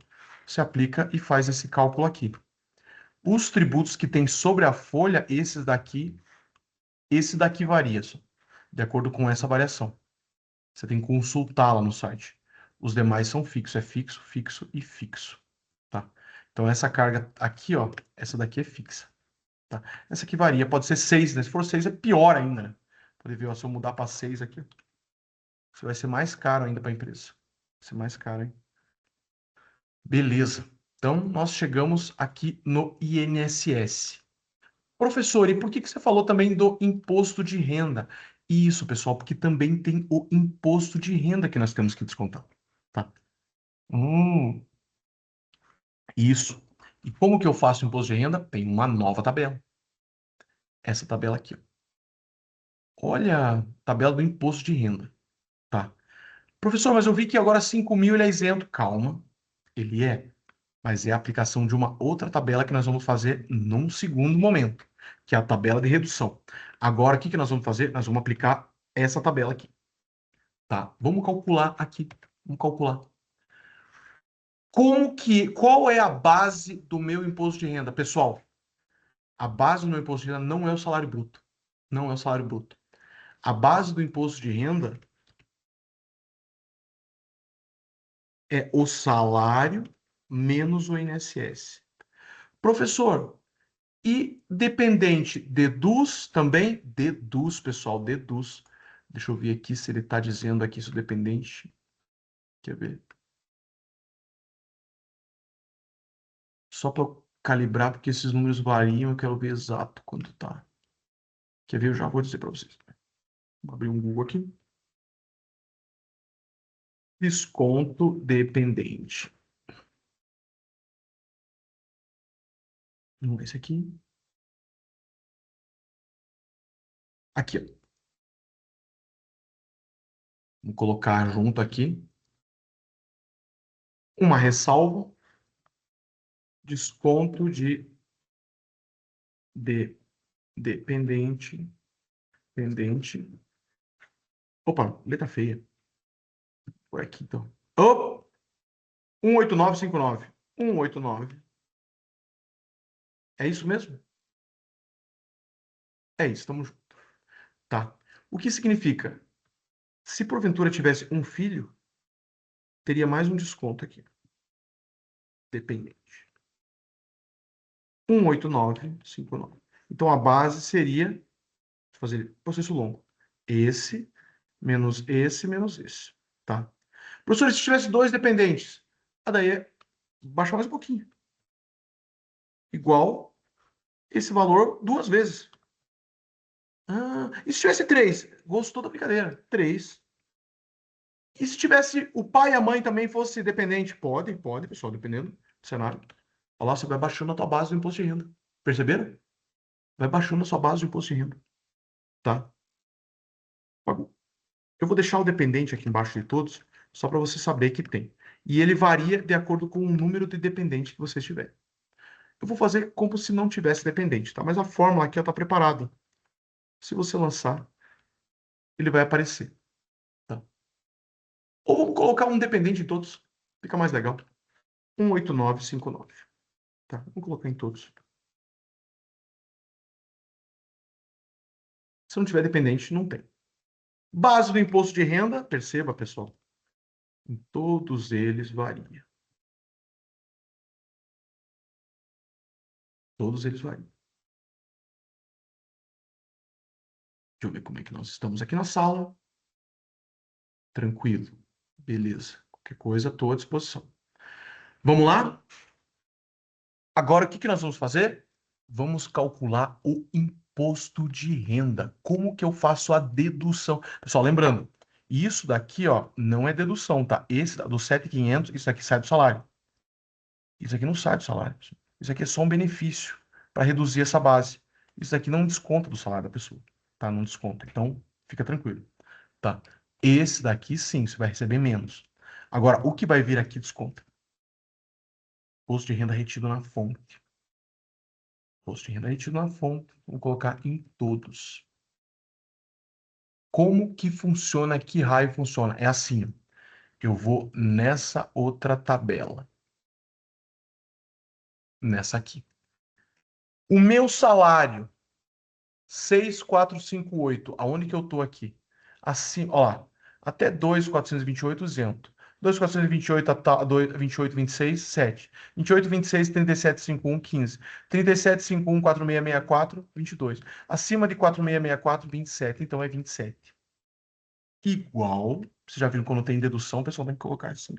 você aplica e faz esse cálculo aqui. Os tributos que tem sobre a folha, esse daqui varia, só, de acordo com essa variação. Você tem que consultar lá no site. Os demais são fixos, é fixo, fixo e fixo, tá? Então essa carga aqui, ó, essa daqui é fixa, tá? Essa aqui varia, pode ser 6, né? Se for 6 é pior ainda, né? Pode ver, ó, se eu mudar para 6 aqui, isso vai ser mais caro ainda para a empresa. Vai ser mais caro, hein? Beleza. Então, nós chegamos aqui no INSS. Professor, e por que que você falou também do imposto de renda? Isso, pessoal, porque também tem o imposto de renda que nós temos que descontar, tá? Hum, isso. E como que eu faço o imposto de renda? Tem uma nova tabela. Essa tabela aqui, ó. Olha, a tabela do imposto de renda, tá? Professor, mas eu vi que agora 5.000 ele é isento. Calma, ele é. Mas é a aplicação de uma outra tabela que nós vamos fazer num segundo momento, que é a tabela de redução. Agora, o que que nós vamos fazer? Nós vamos aplicar essa tabela aqui, tá? Vamos calcular aqui. Vamos calcular. Qual é a base do meu imposto de renda? Pessoal, a base do meu imposto de renda não é o salário bruto. Não é o salário bruto. A base do imposto de renda é o salário menos o INSS. Professor, e dependente, deduz também? Deduz, pessoal, deduz. Deixa eu ver aqui se ele está dizendo aqui se o dependente. Quer ver? Só para calibrar, porque esses números variam, eu quero ver exato quanto tá. Quer ver? Eu já vou dizer para vocês. Vou abrir um Google aqui. Desconto dependente. Vamos ver esse aqui. Aqui, ó. Vou colocar junto aqui uma ressalva. Desconto de dependente. Dependente. Opa, letra feia. Por aqui, então. Oh! 18959. 189. É isso mesmo? É isso, estamos juntos. Tá. O que significa? Se porventura tivesse um filho, teria mais um desconto aqui. Dependente. 18959. Então a base seria, vou fazer processo longo. Esse menos esse menos esse. Tá? Professor, se tivesse dois dependentes, daí é baixar mais um pouquinho. Igual esse valor duas vezes. Ah, e se tivesse três? Gostou da brincadeira? Três. E se tivesse o pai e a mãe também fosse dependente? Pode, pessoal, dependendo do cenário. Olha lá, você vai baixando a tua base do imposto de renda. Perceberam? Vai baixando a sua base do imposto de renda. Tá? Eu vou deixar o dependente aqui embaixo de todos, só para você saber que tem. E ele varia de acordo com o número de dependente que você tiver. Eu vou fazer como se não tivesse dependente, tá? Mas a fórmula aqui está preparada. Se você lançar, ele vai aparecer. Tá? Ou vamos colocar um dependente em todos. Fica mais legal. 18959. Tá? Vamos colocar em todos. Se não tiver dependente, não tem. Base do imposto de renda, perceba, pessoal. Em todos eles varia. Todos eles variam. Deixa eu ver como é que nós estamos aqui na sala. Tranquilo. Beleza. Qualquer coisa, estou à disposição. Vamos lá? Agora, o que que nós vamos fazer? Vamos calcular o imposto de renda. Como que eu faço a dedução? Pessoal, lembrando, isso daqui, ó, não é dedução, tá? Esse do 7.500, isso aqui sai do salário. Isso aqui não sai do salário. Isso aqui é só um benefício para reduzir essa base. Isso aqui não desconta do salário da pessoa, tá? Não desconta. Então, fica tranquilo, tá? Esse daqui, sim, você vai receber menos. Agora, o que vai vir aqui desconta? Imposto de renda retido na fonte. Imposto de renda retido na fonte. Vou colocar em todos. Como que funciona? Que raio funciona? É assim, ó. Eu vou nessa outra tabela. Nessa aqui. O meu salário, 6.458. Aonde que eu tô aqui? Assim, ó, até 2.428 isento. 2.428 a 28, 26, 7. 28, 26, 37, 51, 15. 37, 51, 4664, 22. Acima de 4664, 27. Então é 27. Igual. Vocês já viram quando tem dedução, o pessoal tem que colocar assim.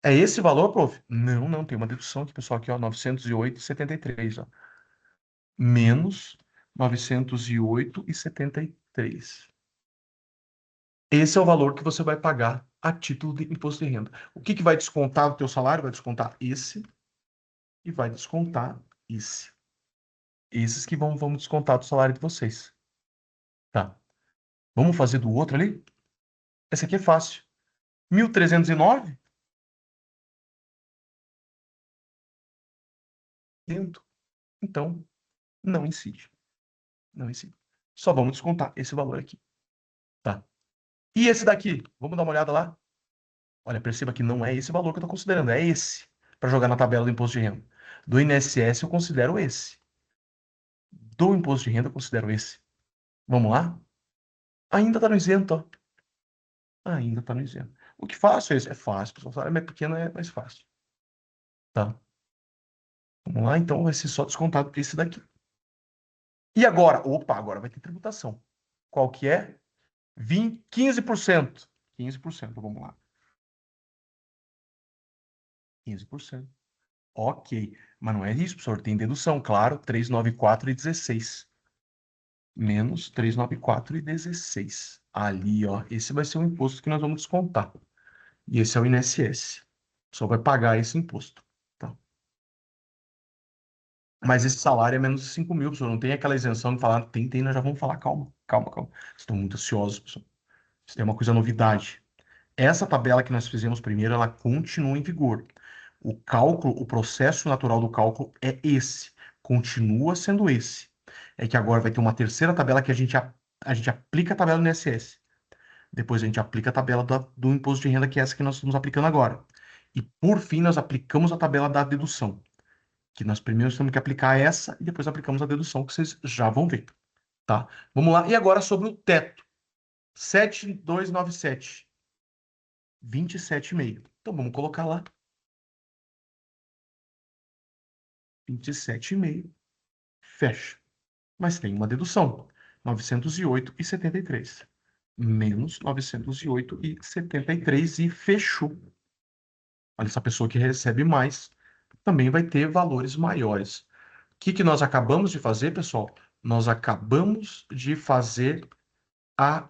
É esse valor, prof? Não, não, tem uma dedução aqui, pessoal, aqui, ó, 908,73, ó. Menos 908,73. Esse é o valor que você vai pagar a título de imposto de renda. O que que vai descontar do teu salário? Vai descontar esse e vai descontar esse. Esses que vamos descontar do salário de vocês. Tá. Vamos fazer do outro ali? Esse aqui é fácil. 1.309? Dentro. Então, não incide. Não incide. Só vamos descontar esse valor aqui. Tá. E esse daqui? Vamos dar uma olhada lá? Olha, perceba que não é esse valor que eu estou considerando, é esse. Para jogar na tabela do imposto de renda. Do INSS eu considero esse. Do imposto de renda eu considero esse. Vamos lá? Ainda está no isento, ó. Ainda está no isento. O que fácil é esse? É fácil, pessoal. O salário é mais pequeno, é mais fácil. Tá? Vamos lá, então vai ser só descontado esse daqui. E agora? Opa, agora vai ter tributação. Qual que é? 15%. 15%, vamos lá. 15%. Ok. Mas não é isso, professor. Tem dedução, claro. 394 e 16. Menos 394 e 16. Ali, ó. Esse vai ser o imposto que nós vamos descontar. E esse é o INSS. Só vai pagar esse imposto. Tá? Mas esse salário é menos de 5 mil, professor. Não tem aquela isenção de falar, tem, nós já vamos falar. Calma, calma, calma. Estão muito ansiosos, professor. Isso é uma coisa novidade. Essa tabela que nós fizemos primeiro, ela continua em vigor. O cálculo, o processo natural do cálculo é esse. Continua sendo esse. É que agora vai ter uma terceira tabela que a gente aplica a tabela do INSS. Depois a gente aplica a tabela do imposto de renda, que é essa que nós estamos aplicando agora. E por fim, nós aplicamos a tabela da dedução. Que nós primeiro temos que aplicar essa e depois aplicamos a dedução, que vocês já vão ver. Tá? Vamos lá. E agora sobre o teto. 7.297. 27,5. Então vamos colocar lá 27,5. Fecha. Mas tem uma dedução. 908,73. Menos 908,73 e fechou. Olha, essa pessoa que recebe mais também vai ter valores maiores. O que nós acabamos de fazer, pessoal? Nós acabamos de fazer a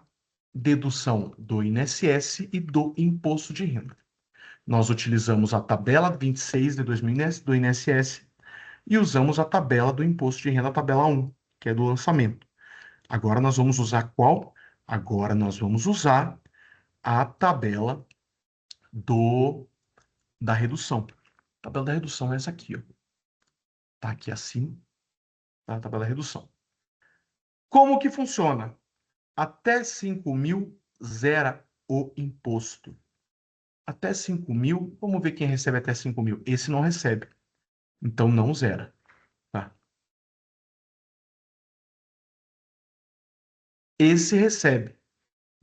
dedução do INSS e do imposto de renda. Nós utilizamos a tabela 26 de 2000 do INSS e usamos a tabela do imposto de renda, a tabela 1, que é do lançamento. Agora nós vamos usar qual? Agora nós vamos usar a tabela da redução. A tabela da redução é essa aqui, ó. Tá aqui acima, tá? A tabela da redução. Como que funciona? Até 5 mil, zera o imposto. Até 5 mil, vamos ver quem recebe até 5 mil. Esse não recebe, então não zera. Tá? Esse recebe.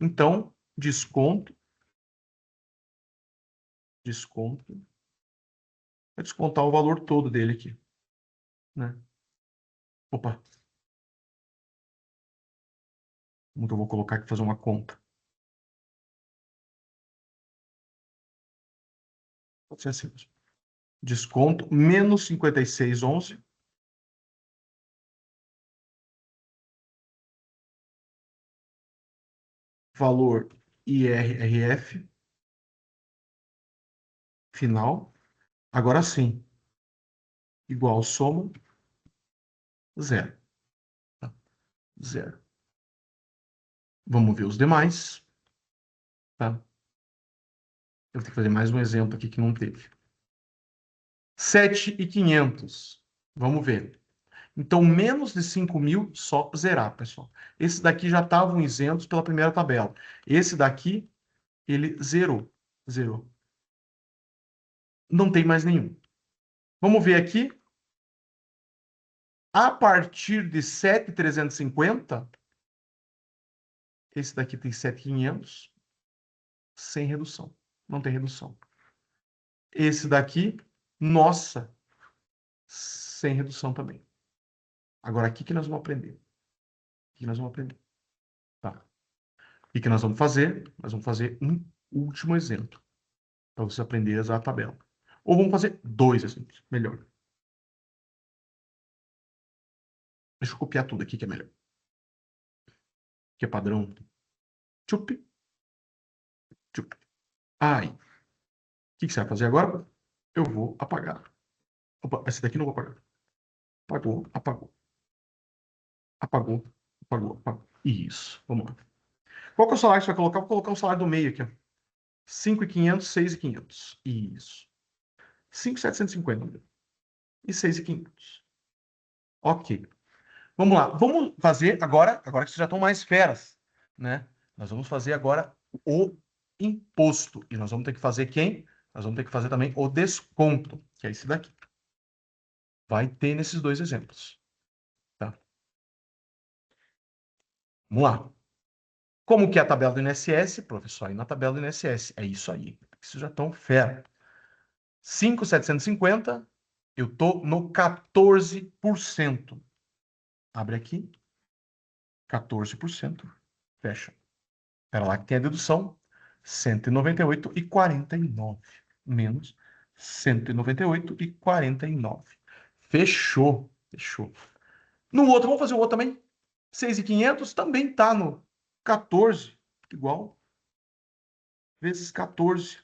Então, desconto, vai descontar o valor todo dele aqui, né? Opa, como que eu vou colocar aqui, fazer uma conta? Pode ser assim mesmo. Desconto, menos 56,11, valor IRRF, final. Agora sim, igual soma, zero. Tá? Zero. Vamos ver os demais, tá? Eu vou ter que fazer mais um exemplo aqui que não teve. 7.500. Vamos ver. Então, menos de 5 mil, só zerar, pessoal. Esse daqui já estavam isentos pela primeira tabela. Esse daqui, ele zerou. Zerou. Não tem mais nenhum. Vamos ver aqui. A partir de 7.350, esse daqui tem 7.500, sem redução. Não tem redução. Esse daqui, nossa, sem redução também. Agora, aqui que nós vamos aprender. Aqui nós vamos aprender. Tá. O que nós vamos fazer? Nós vamos fazer um último exemplo, para você aprender a usar a tabela. Ou vamos fazer dois exemplos, melhor. Deixa eu copiar tudo aqui que é melhor. Que é padrão. Tchup, tchup. Aí. O que você vai fazer agora? Eu vou apagar. Opa, esse daqui não vou apagar. Apagou, apagou. Apagou, apagou, apagou. Isso, vamos lá. Qual que é o salário que você vai colocar? Vou colocar o salário do meio aqui, ó. 5.500, 6.500. Isso. 5.750 e 6.500. Ok. Vamos lá. Vamos fazer agora que vocês já estão mais feras, né? Nós vamos fazer agora o imposto. E nós vamos ter que fazer quem? Nós vamos ter que fazer também o desconto, que é esse daqui. Vai ter nesses dois exemplos. Tá? Vamos lá. Como que é a tabela do INSS? Professor, aí na tabela do INSS. É isso aí. Isso já estão fera. 5.750, eu estou no 14%. Abre aqui. 14%. Fecha. Espera lá que tem a dedução. 198,49 menos 198,49. Fechou. Fechou. No outro, vamos fazer o outro também. 6.500 também está no 14, igual, vezes 14,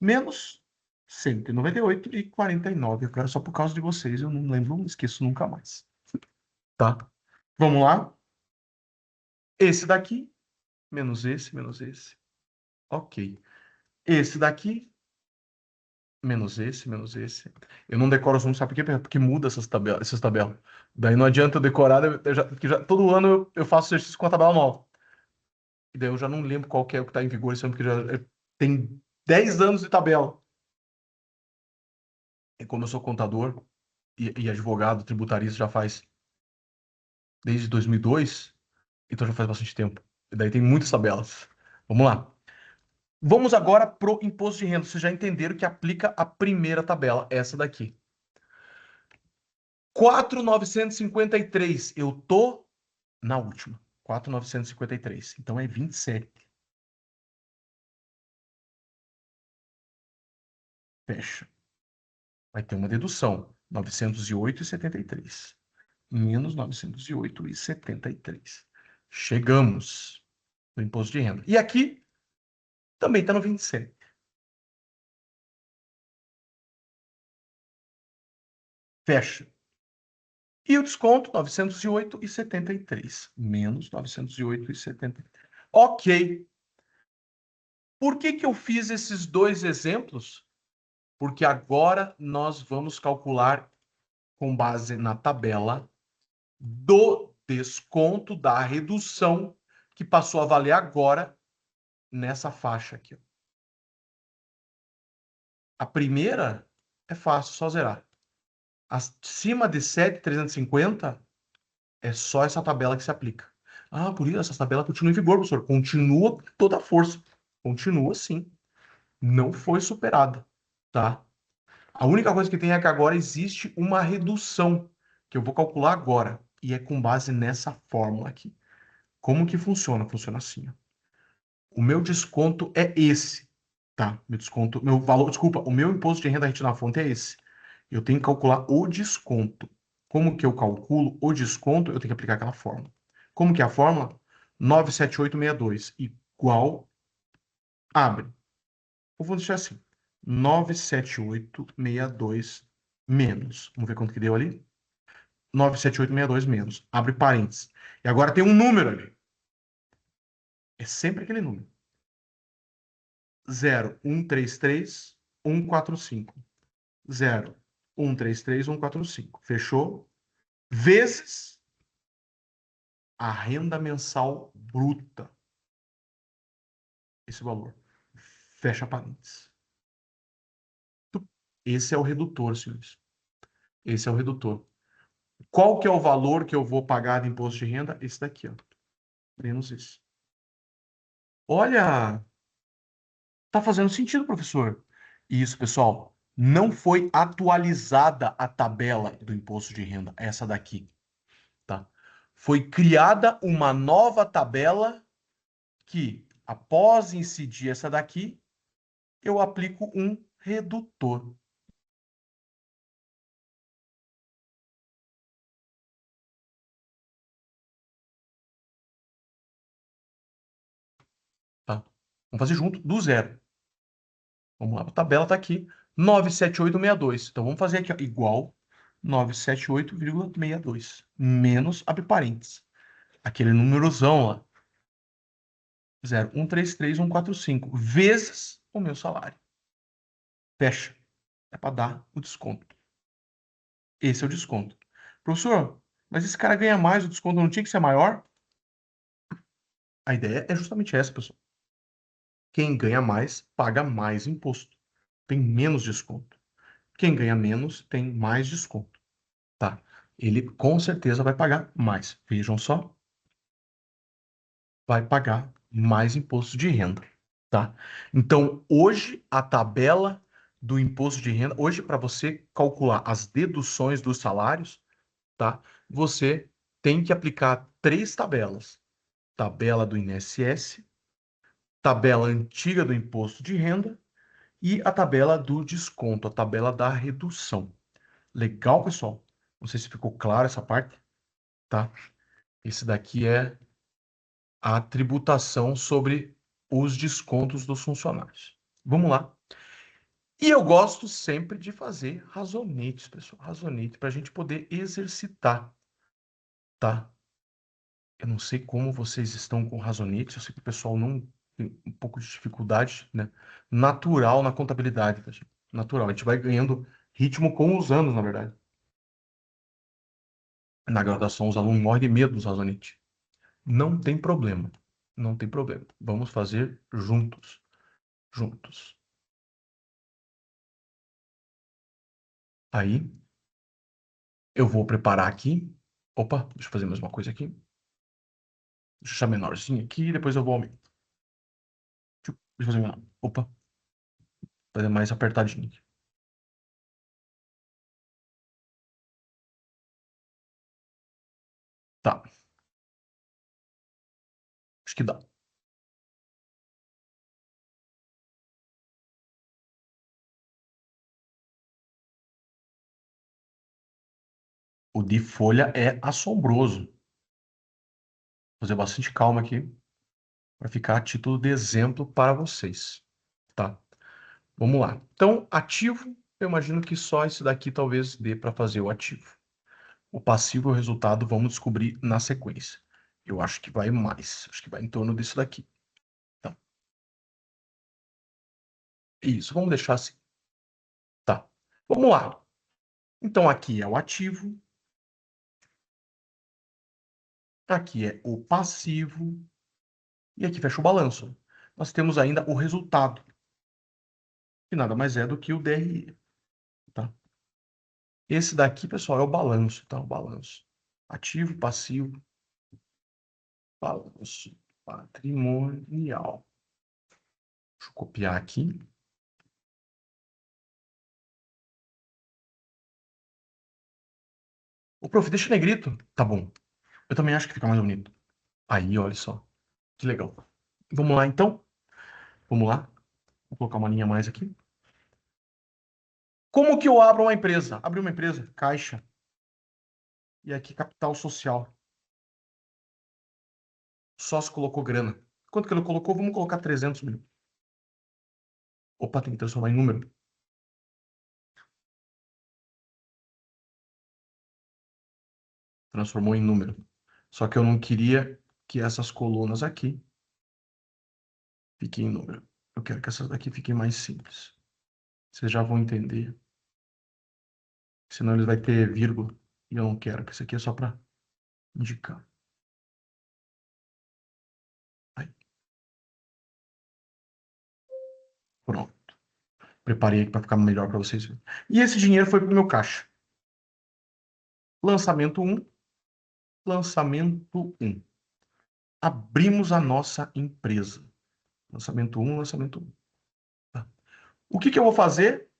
menos 198,49. Eu quero só por causa de vocês, eu não lembro, não esqueço nunca mais. Tá? Vamos lá. Esse daqui, menos esse, menos esse. Ok. Esse daqui, menos esse, menos esse. Eu não decoro os números, sabe por quê? Porque muda essas tabelas. Daí não adianta eu decorar, porque todo ano eu faço exercício com a tabela nova. E daí eu já não lembro qual que é o que está em vigor esse ano, porque tem 10 anos de tabela. E como eu sou contador e advogado tributarista já faz desde 2002, então já faz bastante tempo. E daí tem muitas tabelas. Vamos lá. Vamos agora pro imposto de renda. Vocês já entenderam que aplica a primeira tabela, essa daqui. 4.953. Eu tô na última. 4.953. Então é 27. Fecha. Vai ter uma dedução. 908,73. Menos 908,73. Chegamos no imposto de renda. E aqui também está no 27. Fecha. E o desconto, 908,73. Menos 908,73. Ok. Por que que eu fiz esses dois exemplos? Porque agora nós vamos calcular com base na tabela do desconto da redução que passou a valer agora nessa faixa aqui. A primeira é fácil, só zerar. Acima de 7.350 é só essa tabela que se aplica. Ah, por isso essa tabela continua em vigor, professor. Continua com toda a força. Continua sim. Não foi superada, tá? A única coisa que tem é que agora existe uma redução que eu vou calcular agora e é com base nessa fórmula aqui. Como que funciona? Funciona assim, ó. O meu desconto é esse, tá? Meu desconto, meu valor, desculpa, o meu imposto de renda retido na fonte é esse. Eu tenho que calcular o desconto. Como que eu calculo o desconto? Eu tenho que aplicar aquela fórmula. Como que é a fórmula? 97862 igual, abre. Eu vou deixar assim, 97862 menos. Vamos ver quanto que deu ali? 97862 menos. Abre parênteses. E agora tem um número ali. É sempre aquele número. 0,133,145. 0,133,145. Fechou? Vezes a renda mensal bruta. Esse valor. Fecha parênteses. Esse é o redutor, senhores. Esse é o redutor. Qual que é o valor que eu vou pagar de imposto de renda? Esse daqui, ó. Menos esse. Olha, tá fazendo sentido, professor. Isso, pessoal. Não foi atualizada a tabela do imposto de renda, essa daqui, tá? Foi criada uma nova tabela que, após incidir essa daqui, eu aplico um redutor. Tá? Vamos fazer junto, do zero. Vamos lá, a tabela está aqui, 97862. Então, vamos fazer aqui, ó, igual 978,62. Menos, abre parênteses. Aquele númerozão lá. 0,133,145. Vezes o meu salário. Fecha. É para dar o desconto. Esse é o desconto. Professor, mas esse cara ganha mais, o desconto não tinha que ser maior? A ideia é justamente essa, pessoal. Quem ganha mais, paga mais imposto. Tem menos desconto. Quem ganha menos, tem mais desconto. Tá? Ele com certeza vai pagar mais. Vejam só. Vai pagar mais imposto de renda. Tá? Então, hoje, a tabela do imposto de renda, hoje, para você calcular as deduções dos salários, tá? Você tem que aplicar três tabelas: tabela do INSS, tabela antiga do imposto de renda e a tabela do desconto, a tabela da redução. Legal, pessoal? Não sei se ficou claro essa parte, tá? Esse daqui é a tributação sobre os descontos dos funcionários. Vamos lá. E eu gosto sempre de fazer razonetes, pessoal. Razonete, para a gente poder exercitar, tá? Eu não sei como vocês estão com razonetes, eu sei que o pessoal não tem um pouco de dificuldade, né? Natural na contabilidade, tá, gente? Natural. A gente vai ganhando ritmo com os anos, na verdade. Na graduação, os alunos morrem de medo dos razonetes. Não tem problema. Não tem problema. Vamos fazer juntos. Juntos. Aí, eu vou preparar aqui. Opa, deixa eu fazer mais uma coisa aqui. Deixa eu deixar menorzinho aqui, depois eu vou aumentar. Deixa eu fazer menor. Opa, fazer mais apertadinho aqui. Tá, acho que dá. O de folha é assombroso. Vou fazer bastante calma aqui para ficar a título de exemplo para vocês, tá? Vamos lá. Então, ativo, eu imagino que só esse daqui talvez dê para fazer o ativo. O passivo e o resultado vamos descobrir na sequência. Eu acho que vai mais. Acho que vai em torno disso daqui. Tá. Isso, vamos deixar assim. Tá. Vamos lá. Então, aqui é o ativo. Aqui é o passivo. E aqui fecha o balanço. Nós temos ainda o resultado, que nada mais é do que o DRE. Tá? Esse daqui, pessoal, é o balanço. Tá? O balanço. Ativo, passivo, balanço patrimonial. Deixa eu copiar aqui. O prof, deixa negrito. Tá bom. Eu também acho que fica mais bonito. Aí, olha só. Que legal. Vamos lá, então. Vamos lá. Vou colocar uma linha a mais aqui. Como que eu abro uma empresa? Abrir uma empresa, caixa. E aqui, capital social. Sócio colocou grana. Quanto que ele colocou? Vamos colocar 300 mil. Opa, tem que transformar em número. Transformou em número. Só que eu não queria que essas colunas aqui fiquem em número. Eu quero que essas daqui fiquem mais simples. Vocês já vão entender. Senão eles vai ter vírgula. E eu não quero, que isso aqui é só para indicar. Aí, pronto. Preparei aqui para ficar melhor para vocês verem. E esse dinheiro foi para o meu caixa. Lançamento um. Lançamento um. Abrimos a nossa empresa. Lançamento um, lançamento um. Tá. O que que eu vou fazer?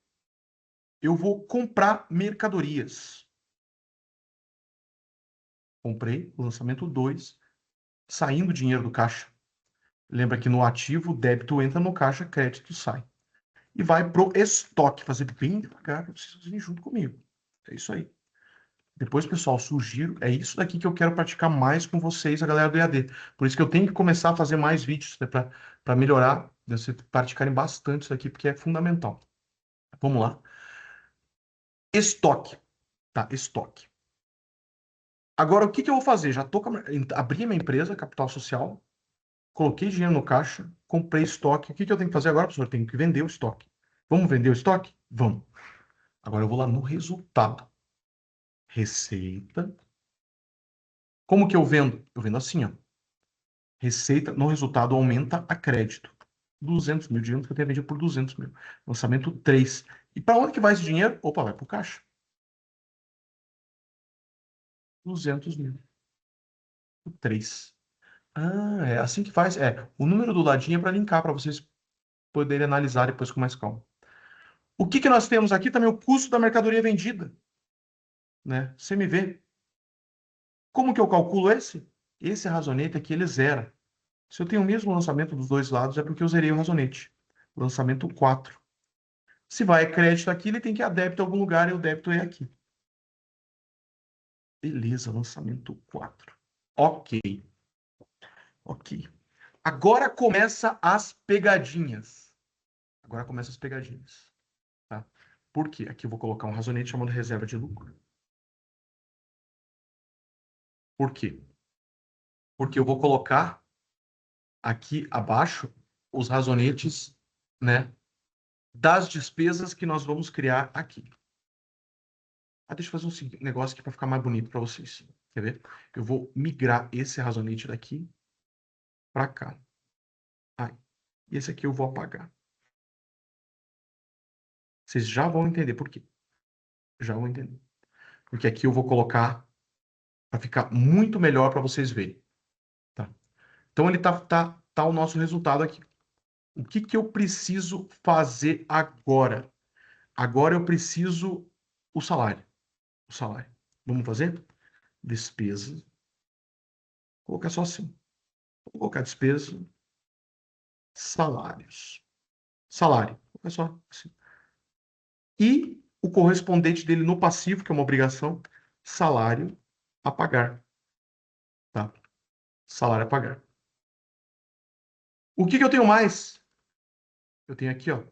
Eu vou comprar mercadorias. Comprei, lançamento 2, saindo dinheiro do caixa. Lembra que no ativo, débito entra no caixa, crédito sai. E vai pro estoque, fazer bem devagar, para vocês fazerem junto comigo. É isso aí. Depois, pessoal, sugiro, é isso daqui que eu quero praticar mais com vocês, a galera do EAD. Por isso que eu tenho que começar a fazer mais vídeos, né, para melhorar, né, vocês praticarem bastante isso aqui, porque é fundamental. Vamos lá. Estoque, tá? Estoque. Agora, o que que eu vou fazer? Já tô abri a minha empresa, capital social, coloquei dinheiro no caixa, comprei estoque. O que que eu tenho que fazer agora, professor? Eu tenho que vender o estoque. Vamos vender o estoque? Vamos. Agora eu vou lá no resultado. Receita. Como que eu vendo? Eu vendo assim, ó. Receita no resultado aumenta a crédito. 200 mil, digamos que eu tenha vendido por 200 mil. Lançamento 3. E para onde que vai esse dinheiro? Opa, vai para o caixa. 200 mil. 3. Ah, é assim que faz. É, o número do ladinho é para linkar, para vocês poderem analisar depois com mais calma. O que que nós temos aqui também? O custo da mercadoria vendida, né? CMV. Como que eu calculo esse? Esse razonete aqui, ele zera. Se eu tenho o mesmo lançamento dos dois lados, é porque eu zerei o razonete. Lançamento 4. Se vai crédito aqui, ele tem que ir a débito em algum lugar e o débito é aqui. Beleza, lançamento 4. Ok, ok. Agora começa as pegadinhas. Agora começa as pegadinhas. Tá? Por quê? Aqui eu vou colocar um razonete chamado reserva de lucro. Por quê? Porque eu vou colocar aqui abaixo os razonetes, né, das despesas que nós vamos criar aqui. Deixa eu fazer um negócio aqui para ficar mais bonito para vocês. Quer ver? Eu vou migrar esse razonete daqui para cá. E esse aqui eu vou apagar. Vocês já vão entender por quê. Já vão entender. Porque aqui eu vou colocar para ficar muito melhor para vocês verem. Tá? Então ele tá o nosso resultado aqui. O que que eu preciso fazer agora? Agora eu preciso o salário. O salário. Vamos fazer? Despesa. Vou colocar só assim. Vou colocar despesa, salários. Salário. Vou colocar só assim. E o correspondente dele no passivo, que é uma obrigação, salário a pagar. Tá? Salário a pagar. O que que eu tenho mais? Eu tenho aqui, ó,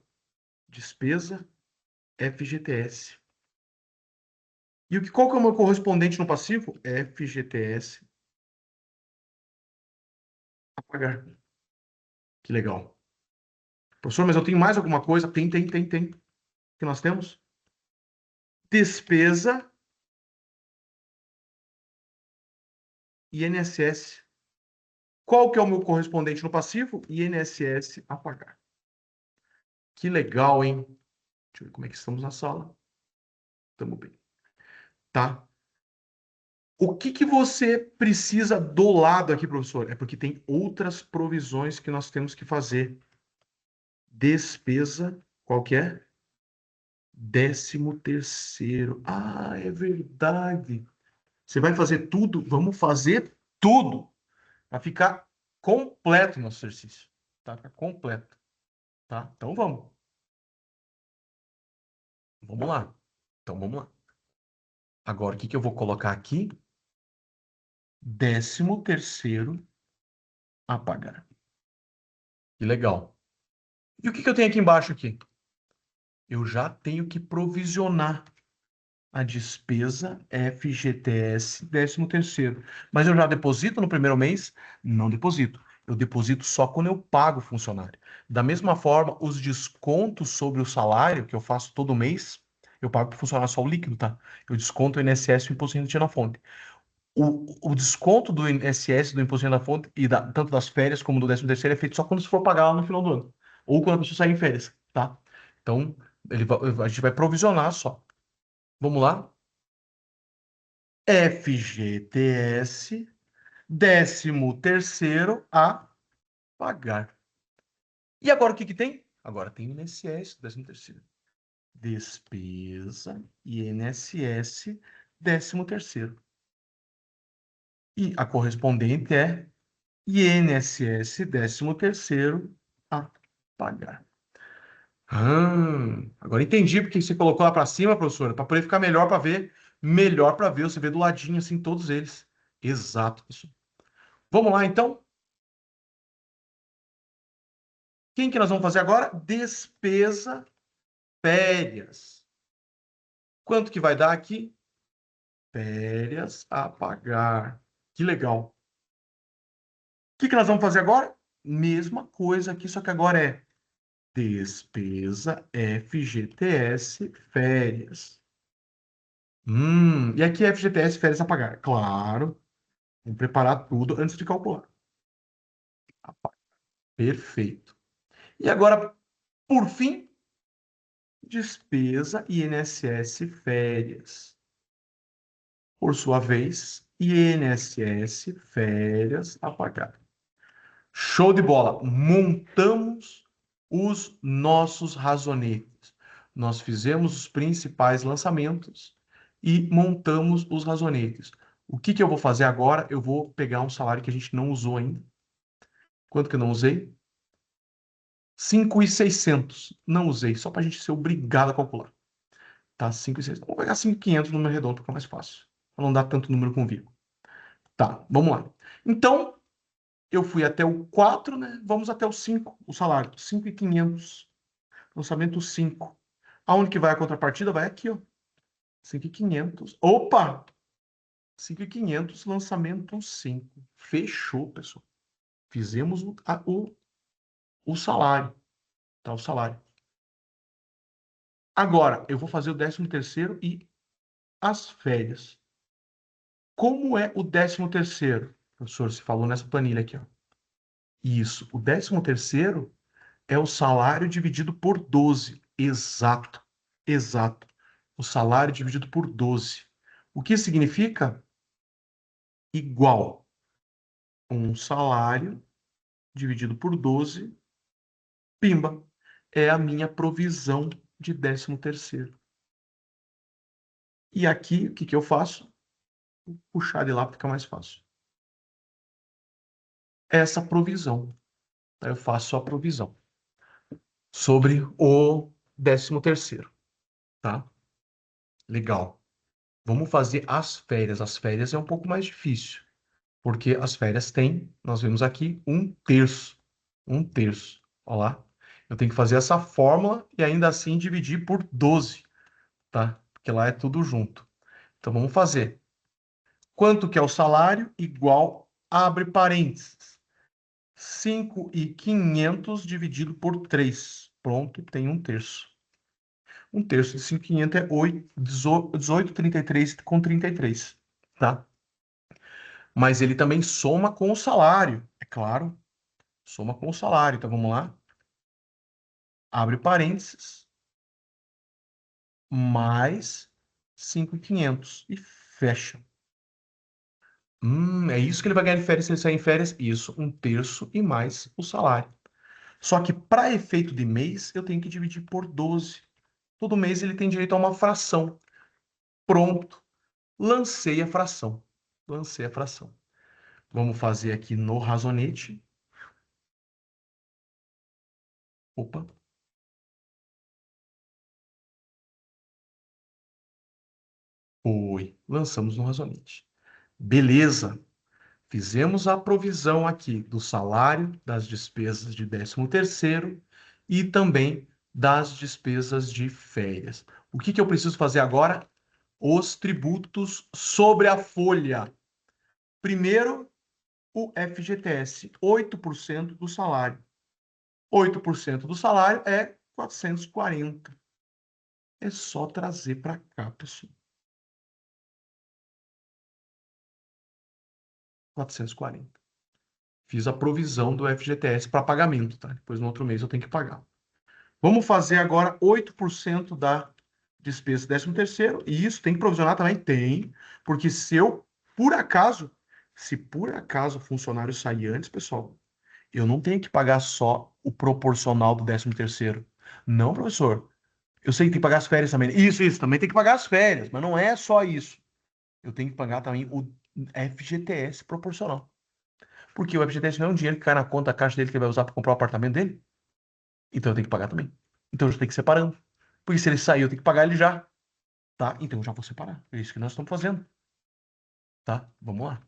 despesa FGTS. E qual que é o meu correspondente no passivo? FGTS a pagar. Que legal. Professor, mas eu tenho mais alguma coisa? Tem. Que nós temos? Despesa INSS. Qual que é o meu correspondente no passivo? INSS a pagar. Que legal, hein? Deixa eu ver como é que estamos na sala. Estamos bem. Tá? O que que você precisa do lado aqui, professor? É porque tem outras provisões que nós temos que fazer. Despesa, qual que é? 13º. É verdade. Você vai fazer tudo? Vamos fazer tudo para ficar completo o nosso exercício. Tá? Ficar completo. Tá? Então vamos. Vamos lá. Então vamos lá. Agora, o que que eu vou colocar aqui? 13º a pagar. Que legal. E o que que eu tenho aqui embaixo aqui? Eu já tenho que provisionar a despesa FGTS 13º. Mas eu já deposito no primeiro mês? Não deposito. Eu deposito só quando eu pago o funcionário. Da mesma forma, os descontos sobre o salário que eu faço todo mês, eu pago para o funcionário só o líquido, tá? Eu desconto o INSS e o Imposto de Renda na fonte. O desconto do INSS, do Imposto de Renda na fonte, tanto das férias como do 13º, é feito só quando se for pagar lá no final do ano. Ou quando a pessoa sair em férias, tá? Então, a gente vai provisionar só. Vamos lá? FGTS, 13º a pagar. E agora o que que tem? Agora tem INSS, 13º. Despesa, INSS, 13º. E a correspondente é INSS, 13º a pagar. Agora entendi porque você colocou lá para cima, professora, para poder ficar melhor para ver, você vê do ladinho assim todos eles. Exato, professor. Vamos lá então? Quem que nós vamos fazer agora? Despesa férias. Quanto que vai dar aqui? Férias a pagar. Que legal. O que que nós vamos fazer agora? Mesma coisa aqui, só que agora é despesa FGTS férias. E aqui é FGTS férias a pagar. Claro, vamos preparar tudo antes de calcular. Perfeito. E agora, por fim, despesa INSS férias. Por sua vez, INSS férias a pagar. Show de bola! Montamos os nossos razonetes. Nós fizemos os principais lançamentos e montamos os razonetes. O que que eu vou fazer agora? Eu vou pegar um salário que a gente não usou ainda. Quanto que eu não usei? 5.600. Não usei, só para a gente ser obrigado a calcular. Tá? 5.600. Vou pegar 5.500 no número redondo, porque é mais fácil. Para não dar tanto número com vírgula. Tá, vamos lá. Então, eu fui até o 4, né? Vamos até o 5, o salário. 5.500. Lançamento 5. Aonde que vai a contrapartida? Vai aqui, ó. 5.500. Opa! 5.500, lançamento 5. Fechou, pessoal. Fizemos o salário. Tá, o salário. Agora, eu vou fazer o 13º e as férias. Como é o 13º? Professor, você falou nessa planilha aqui, ó. Isso. O 13º é o salário dividido por 12. Exato. Exato. O salário dividido por 12. O que significa? Igual. Um salário dividido por 12, pimba, é a minha provisão de 13º. E aqui, o que que eu faço? Puxar de lá fica mais fácil. Essa provisão. Eu faço a provisão sobre o 13º, tá? Legal. Vamos fazer as férias. As férias é um pouco mais difícil, porque as férias têm, nós vemos aqui, 1/3. 1/3. Olha lá. Eu tenho que fazer essa fórmula e ainda assim dividir por 12, tá? Porque lá é tudo junto. Então vamos fazer. Quanto que é o salário? Igual, abre parênteses, 5.500 dividido por 3. Pronto, tem 1/3. 1/3 de 5.500 é 18,33 com 33, tá? Mas ele também soma com o salário, é claro. Soma com o salário. Então vamos lá. Abre parênteses, mais 5.500 e fecha. É isso que ele vai ganhar de férias se ele sair em férias? Isso, 1/3 e mais o salário. Só que para efeito de mês, eu tenho que dividir por 12. Todo mês ele tem direito a uma fração. Pronto. Lancei a fração. Lancei a fração. Vamos fazer aqui no razonete. Opa. Foi. Lançamos no razonete. Beleza. Fizemos a provisão aqui do salário, das despesas de 13º e também das despesas de férias. O que que eu preciso fazer agora? Os tributos sobre a folha. Primeiro, o FGTS, 8% do salário. 8% do salário é 440. É só trazer para cá, pessoal. 440. Fiz a provisão do FGTS para pagamento, tá? Depois no outro mês eu tenho que pagar. Vamos fazer agora 8% da despesa do 13º, e isso tem que provisionar também? Tem, porque se por acaso o funcionário sair antes, pessoal, eu não tenho que pagar só o proporcional do 13º. Não, professor. Eu sei que tem que pagar as férias também. Isso, também tem que pagar as férias, mas não é só isso. Eu tenho que pagar também o FGTS proporcional. Porque o FGTS não é um dinheiro que cai na conta, a caixa dele que ele vai usar para comprar o apartamento dele. Então eu tenho que pagar também. Então eu já tenho que ir separando. Porque se ele sair, eu tenho que pagar ele já. Tá? Então eu já vou separar. É isso que nós estamos fazendo. Tá? Vamos lá.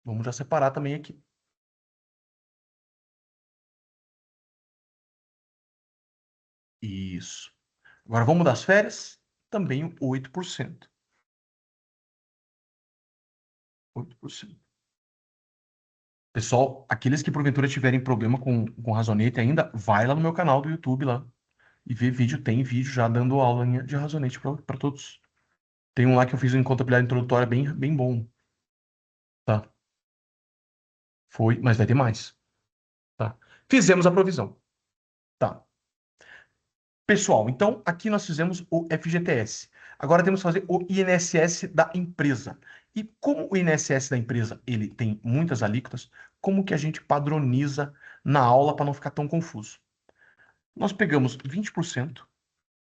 Vamos já separar também aqui. Isso. Agora vamos das férias. Também o 8%. 8%. Pessoal, aqueles que porventura tiverem problema com razonete ainda, vai lá no meu canal do YouTube lá e vê vídeo. Tem vídeo já dando aula de razonete para todos. Tem um lá que eu fiz em contabilidade introdutória bem, bem bom. Tá? Foi, mas vai ter mais. Tá? Fizemos a provisão. Tá? Pessoal, então aqui nós fizemos o FGTS. Agora temos que fazer o INSS da empresa. E como o INSS da empresa ele tem muitas alíquotas, como que a gente padroniza na aula para não ficar tão confuso? Nós pegamos 20%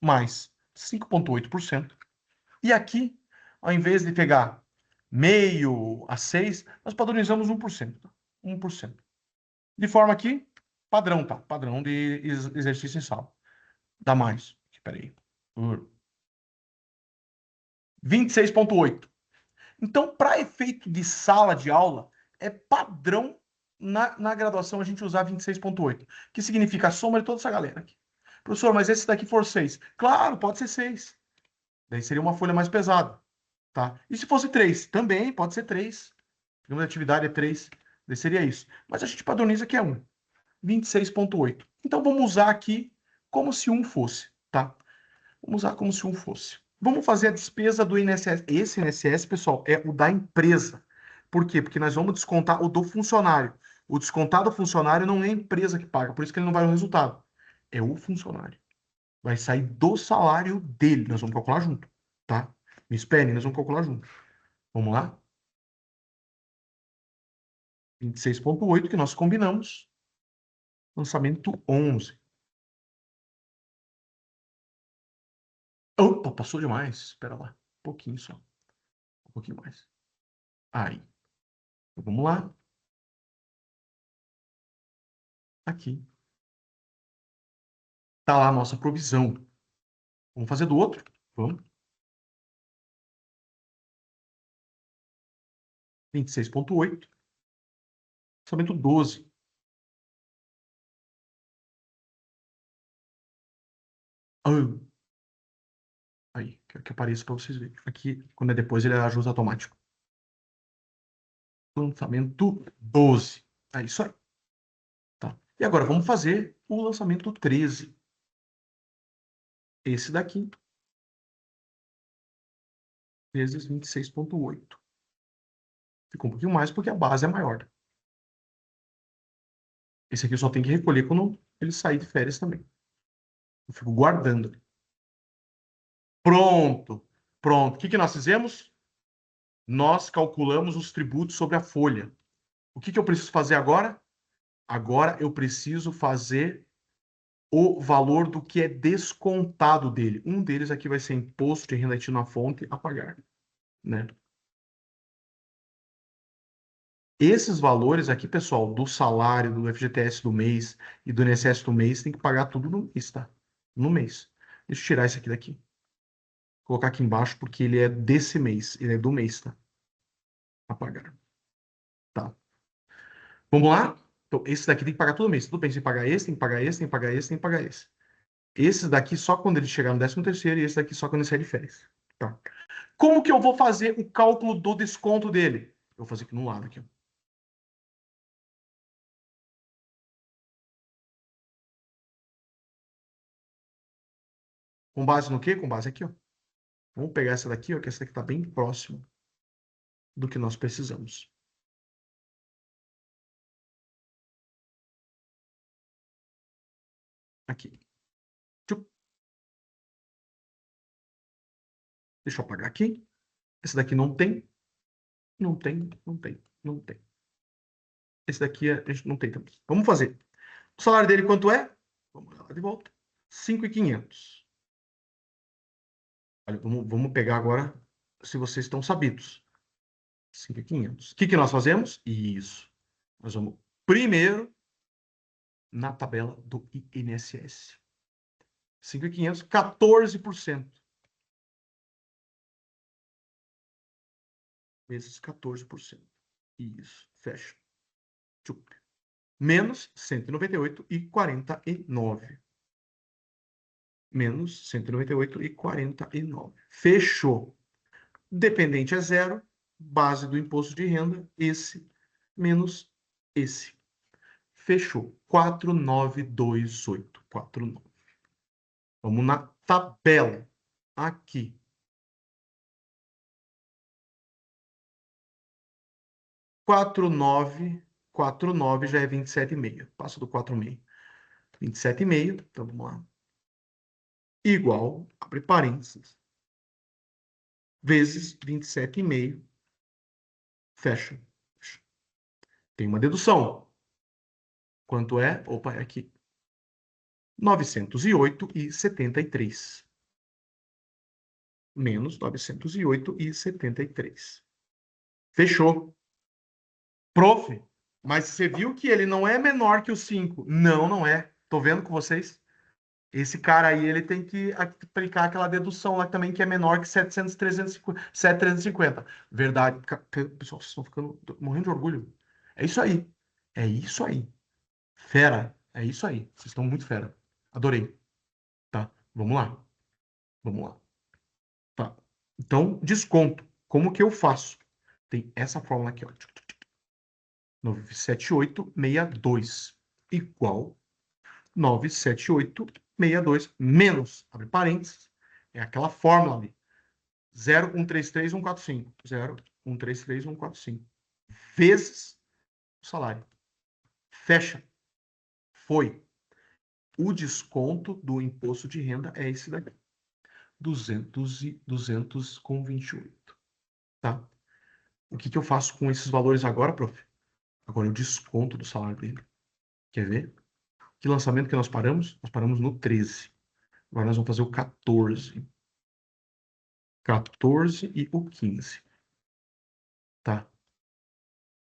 mais 5,8%. E aqui, ao invés de pegar meio a 6, nós padronizamos 1%. 1%. De forma que Padrão, tá? Padrão de exercício em sala. Dá mais. Espera aí. 26,8. Então, para efeito de sala de aula, é padrão na graduação a gente usar 26,8, que significa a soma de toda essa galera aqui. Professor, mas esse daqui for 6? Claro, pode ser 6. Daí seria uma folha mais pesada, tá? E se fosse 3? Também pode ser 3. Digamos, a atividade é 3. Daí seria isso. Mas a gente padroniza que é 1. 26,8. Então, vamos usar aqui como se 1 fosse, tá? Vamos usar como se 1 fosse. Vamos fazer a despesa do INSS. Esse INSS, pessoal, é o da empresa. Por quê? Porque nós vamos descontar o do funcionário. O descontado do funcionário não é a empresa que paga, por isso que ele não vai no resultado. É o funcionário. Vai sair do salário dele. Nós vamos calcular junto, tá? Me esperem, nós vamos calcular junto. Vamos lá? 26,8 que nós combinamos. Lançamento 11. Opa, passou demais. Espera lá. Um pouquinho só. Um pouquinho mais. Aí. Então, vamos lá. Aqui. Tá lá a nossa provisão. Vamos fazer do outro? Vamos. 26,8. Lançamento 12. Ah, aí, quero que apareça para vocês verem. Aqui, quando é depois, ele é ajuste automático. Lançamento 12. É isso aí. Tá. E agora vamos fazer o lançamento 13. Esse daqui, vezes 26,8. Ficou um pouquinho mais porque a base é maior. Esse aqui eu só tenho que recolher quando ele sair de férias também. Eu fico guardando. Pronto. Pronto. O que que nós fizemos? Nós calculamos os tributos sobre a folha. O que que eu preciso fazer agora? Agora eu preciso fazer o valor do que é descontado dele. Um deles aqui vai ser imposto de renda ativa na fonte a pagar, né? Esses valores aqui, pessoal, do salário, do FGTS do mês e do INSS do mês, tem que pagar tudo no mês, tá? No mês. Deixa eu tirar esse aqui daqui. Vou colocar aqui embaixo porque ele é desse mês, ele é do mês, tá? A pagar. Tá. Vamos lá? Então, esse daqui tem que pagar todo mês. Tudo bem, tem que pagar esse, tem que pagar esse, tem que pagar esse, tem que pagar esse. Esse daqui só quando ele chegar no 13º e esse daqui só quando ele sair de férias. Tá. Como que eu vou fazer o cálculo do desconto dele? Eu vou fazer aqui no lado aqui, ó. Com base no quê? Com base aqui, ó. Vamos pegar essa daqui, ó, que essa daqui está bem próximo do que nós precisamos. Aqui. Tchup. Deixa eu apagar aqui. Esse daqui não tem. Não tem, não tem, não tem. Esse daqui a gente não tem também. Vamos fazer. O salário dele quanto é? Vamos lá de volta. 5.500. Olha, vamos pegar agora, se vocês estão sabidos. 5.500. O que que nós fazemos? Isso. Nós vamos primeiro na tabela do INSS. 5.500, 14%. Vezes 14%. Isso, fecha. Tchup. Menos 198,49. Menos 198,49. Fechou. Dependente é zero. Base do imposto de renda, esse menos esse. Fechou. 4.928. 4.9. Vamos na tabela. Aqui. 4.949 já é 27,5. Passo do 4,5. 27,5. Então, vamos lá. Igual, abre parênteses, vezes 27,5. Fecha. Tem uma dedução. Quanto é? Opa, é aqui. 908,73. Menos 908,73. Fechou. Prof, Mas você viu que ele não é menor que o 5? Não, não é. Tô vendo com vocês. Esse cara aí, ele tem que aplicar aquela dedução lá também, que é menor que 700, 350, 750. Verdade. Pessoal, vocês estão ficando tô morrendo de orgulho. É isso aí. É isso aí. Fera. É isso aí. Vocês estão muito fera. Adorei. Tá. Vamos lá. Vamos lá. Tá. Então, desconto. Como que eu faço? Tem essa fórmula aqui, ó. 97862 igual 97862 menos, abre parênteses, é aquela fórmula ali. 0,133145. 0,133145. Vezes o salário. Fecha. Foi. O desconto do imposto de renda é esse daqui. 200,28. Tá? O que que eu faço com esses valores agora, prof? Agora eu desconto do salário dele. Quer ver? Que lançamento que nós paramos? Nós paramos no 13. Agora nós vamos fazer o 14. 14 e o 15. Tá?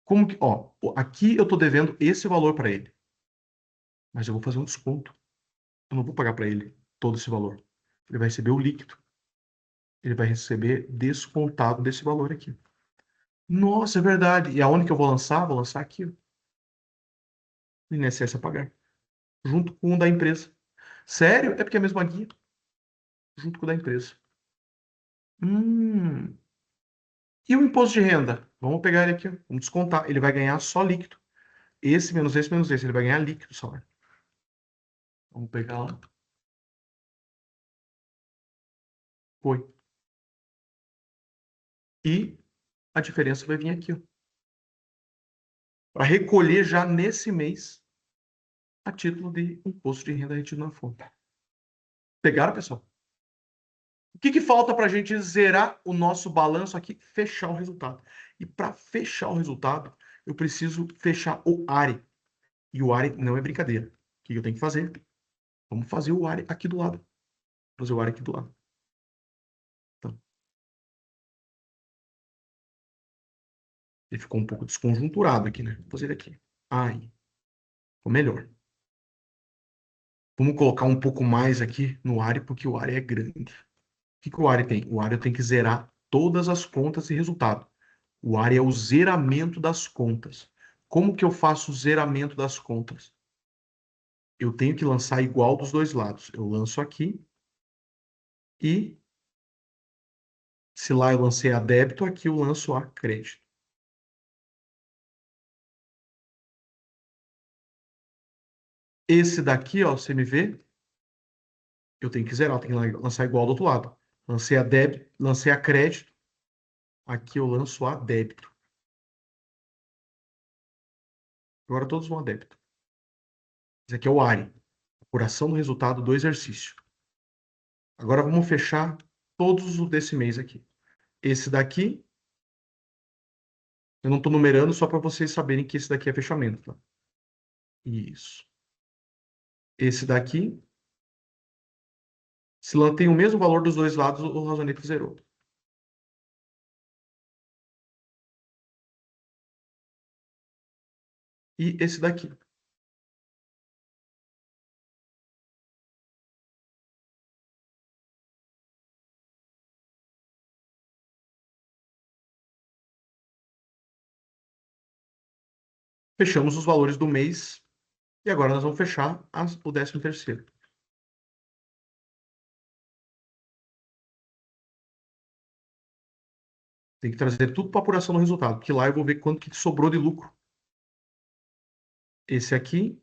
Como que, ó, aqui eu tô devendo esse valor para ele, mas eu vou fazer um desconto. Eu não vou pagar para ele todo esse valor. Ele vai receber o líquido. Ele vai receber descontado desse valor aqui. Nossa, é verdade. E aonde que eu vou lançar? Vou lançar aqui, ó, no INSS a pagar, junto com o da empresa. Sério? É porque é a mesma guia, junto com o da empresa. Hum. E o imposto de renda? Vamos pegar ele aqui, ó. Vamos descontar. Ele vai ganhar só líquido. Esse menos esse. Ele vai ganhar líquido só. Vamos pegar lá. Foi. E a diferença vai vir aqui, ó, para recolher já nesse mês a título de imposto de renda retido na fonte. Pegaram, pessoal? O que que falta para a gente zerar o nosso balanço aqui? Fechar o resultado. E para fechar o resultado, eu preciso fechar o ARE. E o ARE não é brincadeira. O que eu tenho que fazer? Vamos fazer o ARE aqui do lado. Fazer o ARE aqui do lado. Então, ele ficou um pouco desconjunturado aqui, né? Vou fazer ele aqui. Aí, ficou melhor. Vamos colocar um pouco mais aqui no ARE, porque o ARE é grande. O que o ARE tem? O ARE tem que zerar todas as contas e resultado. O ARE é o zeramento das contas. Como que eu faço o zeramento das contas? Eu tenho que lançar igual dos dois lados. Eu lanço aqui e, se lá eu lancei a débito, aqui eu lanço a crédito. Esse daqui, ó, você me vê, eu tenho que zerar, eu tenho que lançar igual do outro lado. Lancei a débito, lancei a crédito, aqui eu lanço a débito. Agora todos vão a débito. Esse aqui é o ARE, apuração do resultado do exercício. Agora vamos fechar todos os desse mês aqui. Esse daqui, eu não estou numerando só para vocês saberem que esse daqui é fechamento, tá? Isso. Esse daqui, se lá tem o mesmo valor dos dois lados, o razonete zerou. E esse daqui. Fechamos os valores do mês e agora nós vamos fechar o 13º. Tem que trazer tudo para apuração do resultado, porque lá eu vou ver quanto que sobrou de lucro. Esse aqui,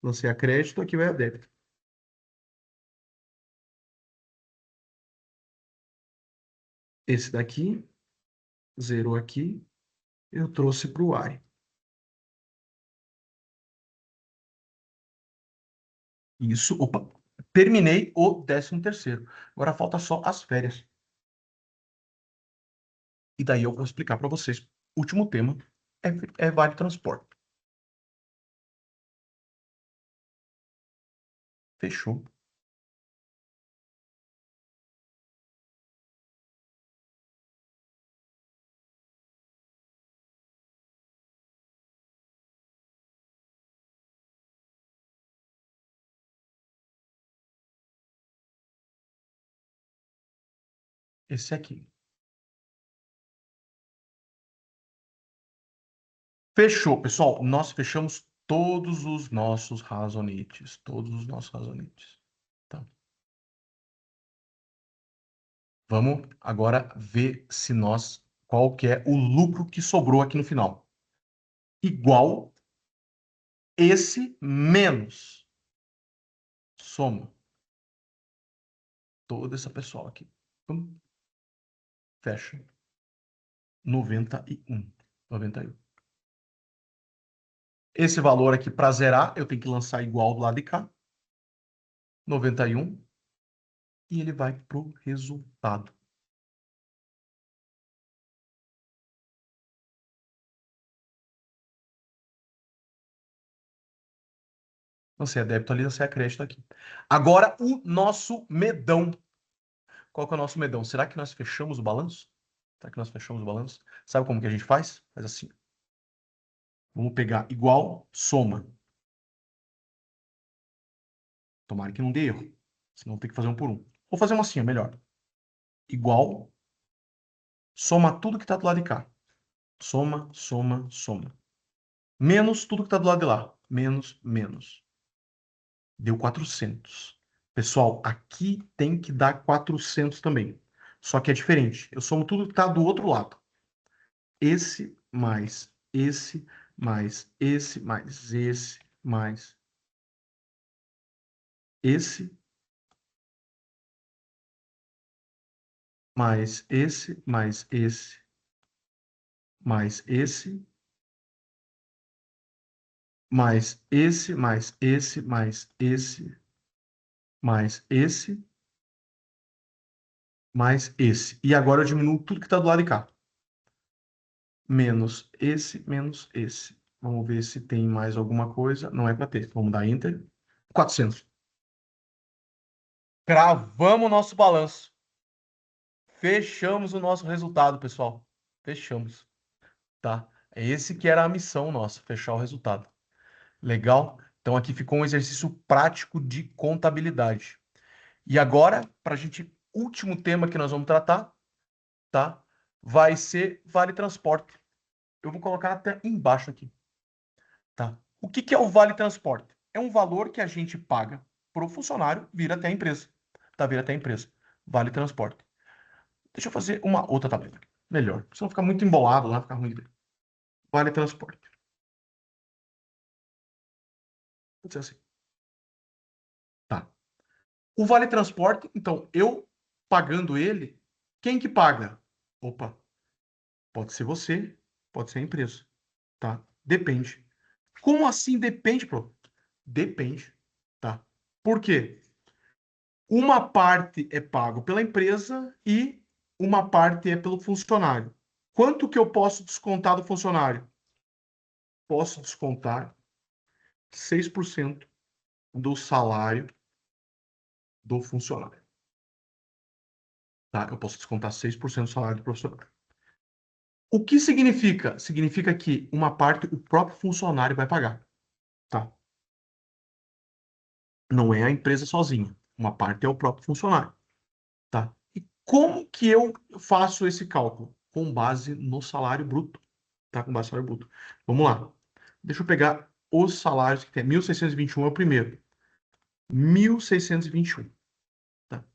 lancei a crédito, aqui vai a débito. Esse daqui, zerou aqui, eu trouxe para o ARE. Isso, opa, terminei o 13º. Agora falta só as férias. E daí eu vou explicar para vocês. Último tema é vale transporte. Fechou. esse aqui. Fechou, pessoal. Nós fechamos todos os nossos razonetes. Todos os nossos razonetes. Tá. Vamos agora ver se nós... Qual que é o lucro que sobrou aqui no final. Igual esse menos. Soma. Toda essa pessoal aqui. Fecha. 91. 91. Esse valor aqui, para zerar, eu tenho que lançar igual do lado de cá. 91. E ele vai para o resultado. Você é débito ali, você é crédito aqui. Agora, o nosso medão. Qual que é o nosso medão? Será que nós fechamos o balanço? Será que nós fechamos o balanço? Sabe como que a gente faz? Faz assim. Vamos pegar igual, soma. Tomara que não dê erro. Senão tem que fazer um por um. Vou fazer uma assim, é melhor. Igual, soma tudo que está do lado de cá. Soma, soma, soma. Menos tudo que está do lado de lá. Menos, menos. Deu 400. Pessoal, aqui tem que dar 400 também. Só que é diferente. Eu somo tudo que está do outro lado. Esse mais esse mais esse mais esse mais esse mais esse mais esse mais esse mais esse mais esse mais esse mais esse mais esse. E agora eu diminuo tudo que está do lado de cá. Menos esse, menos esse. Vamos ver se tem mais alguma coisa. Não é para ter. Vamos dar Enter. 400. Cravamos o nosso balanço. Fechamos o nosso resultado, pessoal. Fechamos. Tá? É esse que era a missão nossa, fechar o resultado. Legal? Então aqui ficou um exercício prático de contabilidade. E agora, para a gente, último tema que nós vamos tratar, tá? Vai ser vale transporte. Eu vou colocar até embaixo aqui, tá? O que que é o vale transporte? É um valor que a gente paga para o funcionário vir até a empresa, tá? Vir até a empresa. Vale transporte. Deixa eu fazer uma outra tabela aqui. Melhor. Se não ficar muito embolado lá, ficar ruim de ver. Vale transporte. Pode ser assim. Tá. O vale transporte, então, eu pagando ele, quem que paga? Opa, pode ser você, pode ser a empresa, tá? Depende. Como assim depende, pô? Depende, tá? Por quê? Uma parte é pago pela empresa e uma parte é pelo funcionário. Quanto que eu posso descontar do funcionário? Posso descontar 6% do salário do funcionário, tá? Eu posso descontar 6% do salário do profissional. O que significa? Significa que uma parte o próprio funcionário vai pagar, tá? Não é a empresa sozinha. Uma parte é o próprio funcionário, tá? E como que eu faço esse cálculo? Com base no salário bruto, tá? Com base no salário bruto. Vamos lá. Deixa eu pegar os salários que tem. 1.621 é o primeiro. 1.621, tá? Vou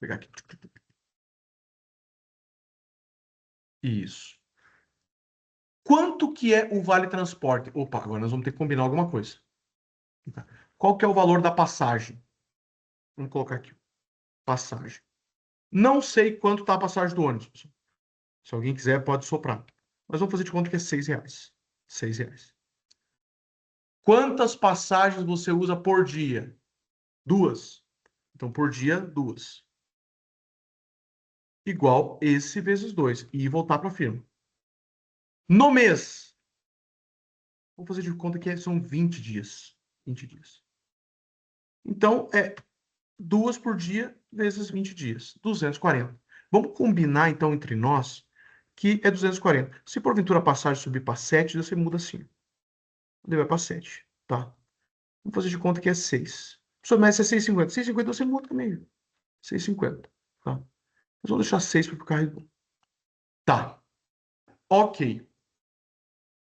pegar aqui. Isso. Quanto que é o vale transporte? Opa, agora nós vamos ter que combinar alguma coisa. Tá? Qual que é o valor da passagem? Vamos colocar aqui. Passagem. Não sei quanto está a passagem do ônibus, pessoal. Se alguém quiser, pode soprar. Mas vamos fazer de conta que é R$ 6. R$ 6. Quantas passagens você usa por dia? Duas. Então, por dia, duas. Igual esse vezes 2. E voltar para a firma. No mês. Vamos fazer de conta que são 20 dias. 20 dias. Então, é duas por dia vezes 20 dias. 240. Vamos combinar, então, entre nós, que é 240. Se porventura a passagem subir para 7, você muda assim. Ele vai para 7, tá? Vamos fazer de conta que é 6. Professor, mas é 6,50. 6,50 você muda também. 6,50, tá? Mas vou deixar 6 para ficar. Tá. Ok.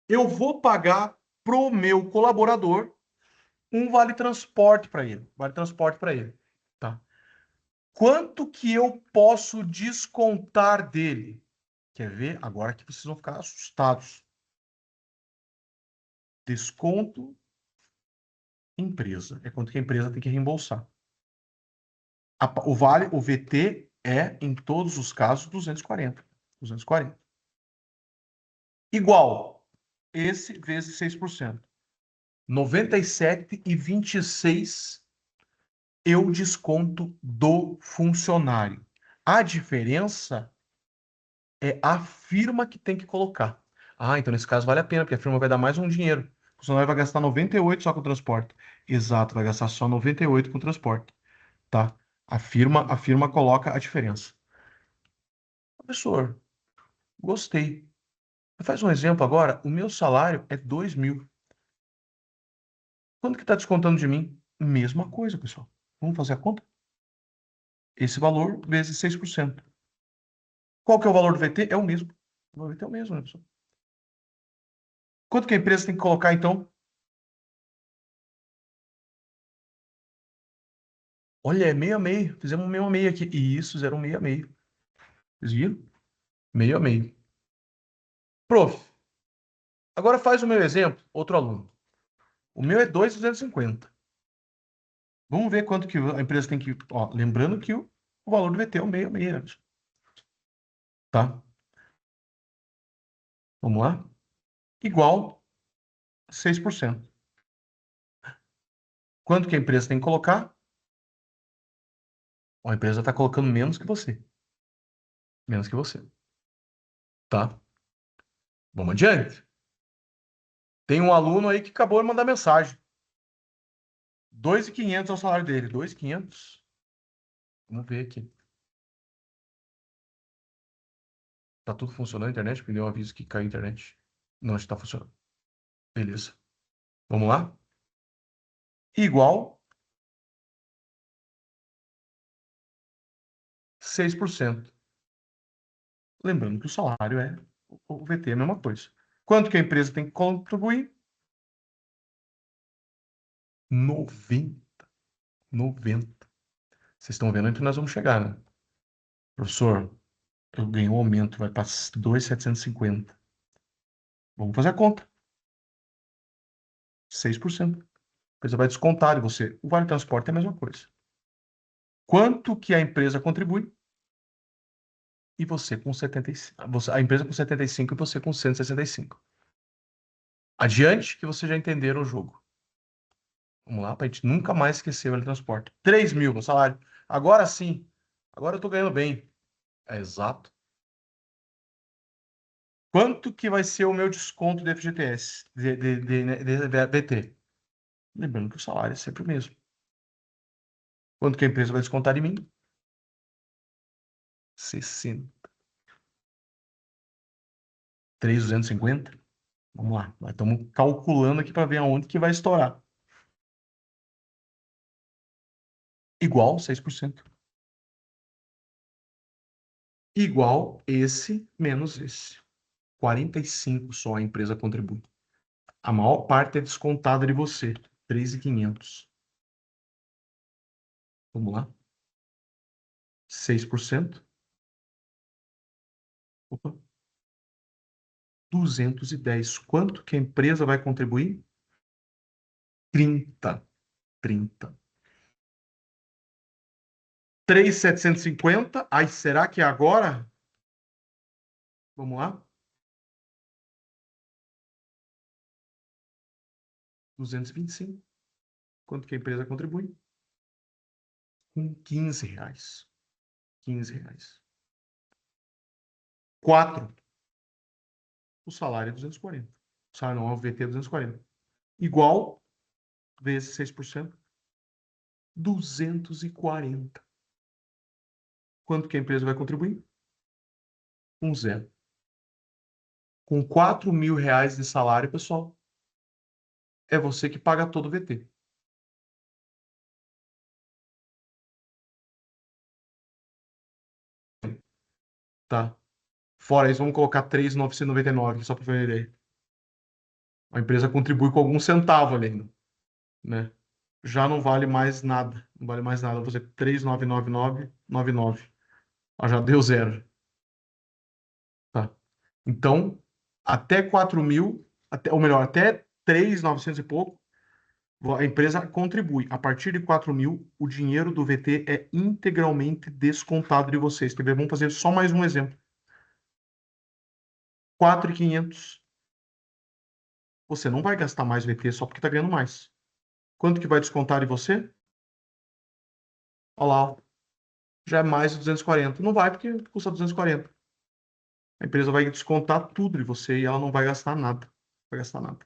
Eu vou pagar pro meu colaborador um vale transporte para ele. Vale transporte para ele. Tá. Quanto que eu posso descontar dele? Quer ver? Agora que vocês vão ficar assustados. Desconto empresa. É quanto que a empresa tem que reembolsar. O vale, o VT é, em todos os casos, 240. 240. Igual. Esse vezes 6%. 97,26 eu desconto do funcionário. A diferença é a firma que tem que colocar. Ah, então nesse caso vale a pena, porque a firma vai dar mais um dinheiro. O funcionário vai gastar 98 só com transporte. Exato, vai gastar só 98 com transporte, tá? A firma coloca a diferença. Professor, gostei. Faz um exemplo agora. O meu salário é 2.000. Quanto que está descontando de mim? Mesma coisa, pessoal. Vamos fazer a conta? Esse valor vezes 6%. Qual que é o valor do VT? É o mesmo. O valor do VT é o mesmo, né, pessoal? Quanto que a empresa tem que colocar, então? Olha, é meio a meio. Fizemos meio a meio aqui. E isso, fizeram meio a meio. Vocês viram? Meio a meio. Prof, agora faz o meu exemplo, outro aluno. O meu é 2.250. Vamos ver quanto que a empresa tem que... Ó, lembrando que o valor do VT é o meio a meio, né, pessoal? Tá? Vamos lá? Igual 6%. Quanto que a empresa tem que colocar? Ó, a empresa está colocando menos que você. Menos que você. Tá? Vamos adiante. Tem um aluno aí que acabou de mandar mensagem. 2.500 é o salário dele. 2.500. Vamos ver aqui. Tá tudo funcionando a internet? Porque deu um aviso que caiu a internet. Não está funcionando. Beleza. Vamos lá? Igual 6%. Lembrando que o salário é o VT, é a mesma coisa. Quanto que a empresa tem que contribuir? 90. 90. Vocês estão vendo onde nós vamos chegar, né? Professor, eu ganhei um aumento, vai para 2.750. Vamos fazer a conta. 6%. A empresa vai descontar de você. O vale transporte é a mesma coisa. Quanto que a empresa contribui? E você com 75. A empresa com 75 e você com 165. Adiante que vocês já entenderam o jogo. Vamos lá, para a gente nunca mais esquecer o vale transporte. 3.000 no salário. Agora sim. Agora eu estou ganhando bem. É exato. Quanto que vai ser o meu desconto de FGTS? De BT? Lembrando que o salário é sempre o mesmo. Quanto que a empresa vai descontar de mim? 60. 3.250. Vamos lá. Nós estamos calculando aqui para ver aonde que vai estourar. Igual 6%. Igual esse menos esse. 45 só a empresa contribui. A maior parte é descontada de você. 3.500. Vamos lá. 6%. Opa. 210. Quanto que a empresa vai contribuir? 30. 30. 3.750. Aí, será que é agora? Vamos lá. 225. Quanto que a empresa contribui? Com R$ 15. R$ 15. 4. O salário é 240. O salário não, é o VT é 240. Igual, vezes 6%, 240. Quanto que a empresa vai contribuir? Com zero. Com R$ 4.000 de salário, pessoal, é você que paga todo o VT. tá? Fora isso, vamos colocar 3.999, só para ter uma ideia. A empresa contribui com algum centavo ali ainda, né? Já não vale mais nada. Não vale mais nada. Você 3.999,99. Ah, já deu zero, tá? Então, até 4.000, ou melhor, até 3.900 e pouco, a empresa contribui. A partir de 4.000, o dinheiro do VT é integralmente descontado de vocês. Quer ver? Vamos fazer só mais um exemplo. 4.500. Você não vai gastar mais VT só porque está ganhando mais. Quanto que vai descontar de você? Olha lá, ó. Já é mais de 240. Não vai porque custa 240. A empresa vai descontar tudo de você e ela não vai gastar nada. Não vai gastar nada,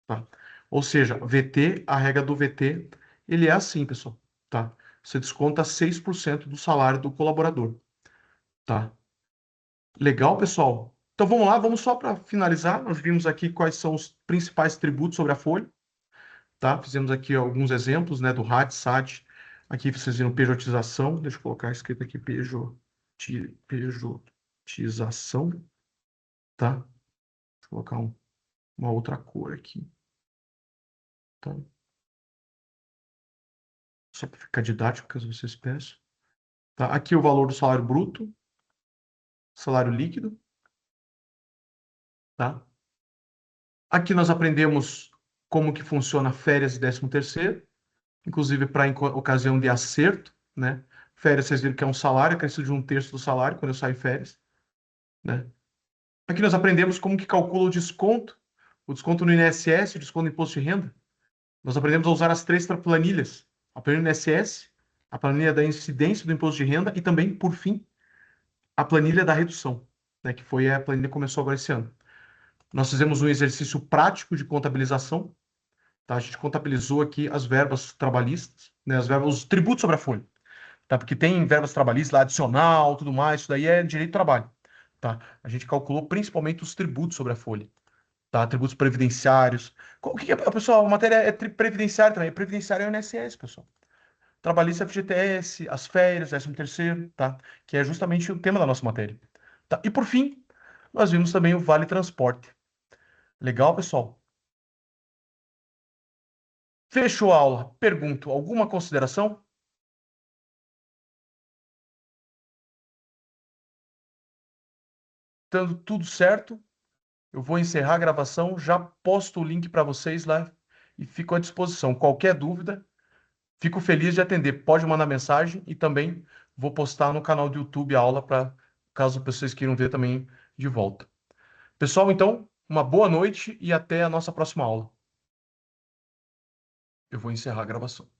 tá? Ou seja, VT, a regra do VT, ele é assim, pessoal, tá? Você desconta 6% do salário do colaborador, tá? Legal, pessoal? Então vamos lá, vamos só para finalizar. Nós vimos aqui quais são os principais tributos sobre a folha, tá? Fizemos aqui alguns exemplos, né, do RAT, SAT. Aqui vocês viram pejotização. Deixa eu colocar escrito aqui pejotização, tá? Deixa eu colocar uma outra cor aqui, tá? Só para ficar didático, caso vocês peçam. Tá? Aqui o valor do salário bruto, salário líquido, tá? Aqui nós aprendemos como que funciona férias e 13º, inclusive para ocasião de acerto, né? Férias, vocês viram que é um salário, acrescido de um terço do salário quando eu saio em férias, né? Aqui nós aprendemos como que calcula o desconto no INSS, o desconto no imposto de renda. Nós aprendemos a usar as três planilhas, a planilha do INSS, a planilha da incidência do imposto de renda e também, por fim, a planilha da redução, né, que foi a planilha que começou agora esse ano. Nós fizemos um exercício prático de contabilização, tá? A gente contabilizou aqui as verbas trabalhistas, né, as verbas, os tributos sobre a folha, tá? Porque tem verbas trabalhistas lá, adicional, tudo mais, isso daí é direito do trabalho, tá? A gente calculou principalmente os tributos sobre a folha, tá? Tributos previdenciários. O que é, pessoal, a matéria é previdenciária também. Previdenciário é o INSS, pessoal. Trabalhista é FGTS, as férias, 13º, tá? Que é justamente o tema da nossa matéria. Tá? E por fim, nós vimos também o Vale Transporte. Legal, pessoal? Fechou a aula. Pergunto, alguma consideração? Estando tudo certo, eu vou encerrar a gravação, já posto o link para vocês lá e fico à disposição. Qualquer dúvida, fico feliz de atender. Pode mandar mensagem e também vou postar no canal do YouTube a aula para caso vocês queiram ver também de volta. Pessoal, então, uma boa noite e até a nossa próxima aula. Eu vou encerrar a gravação.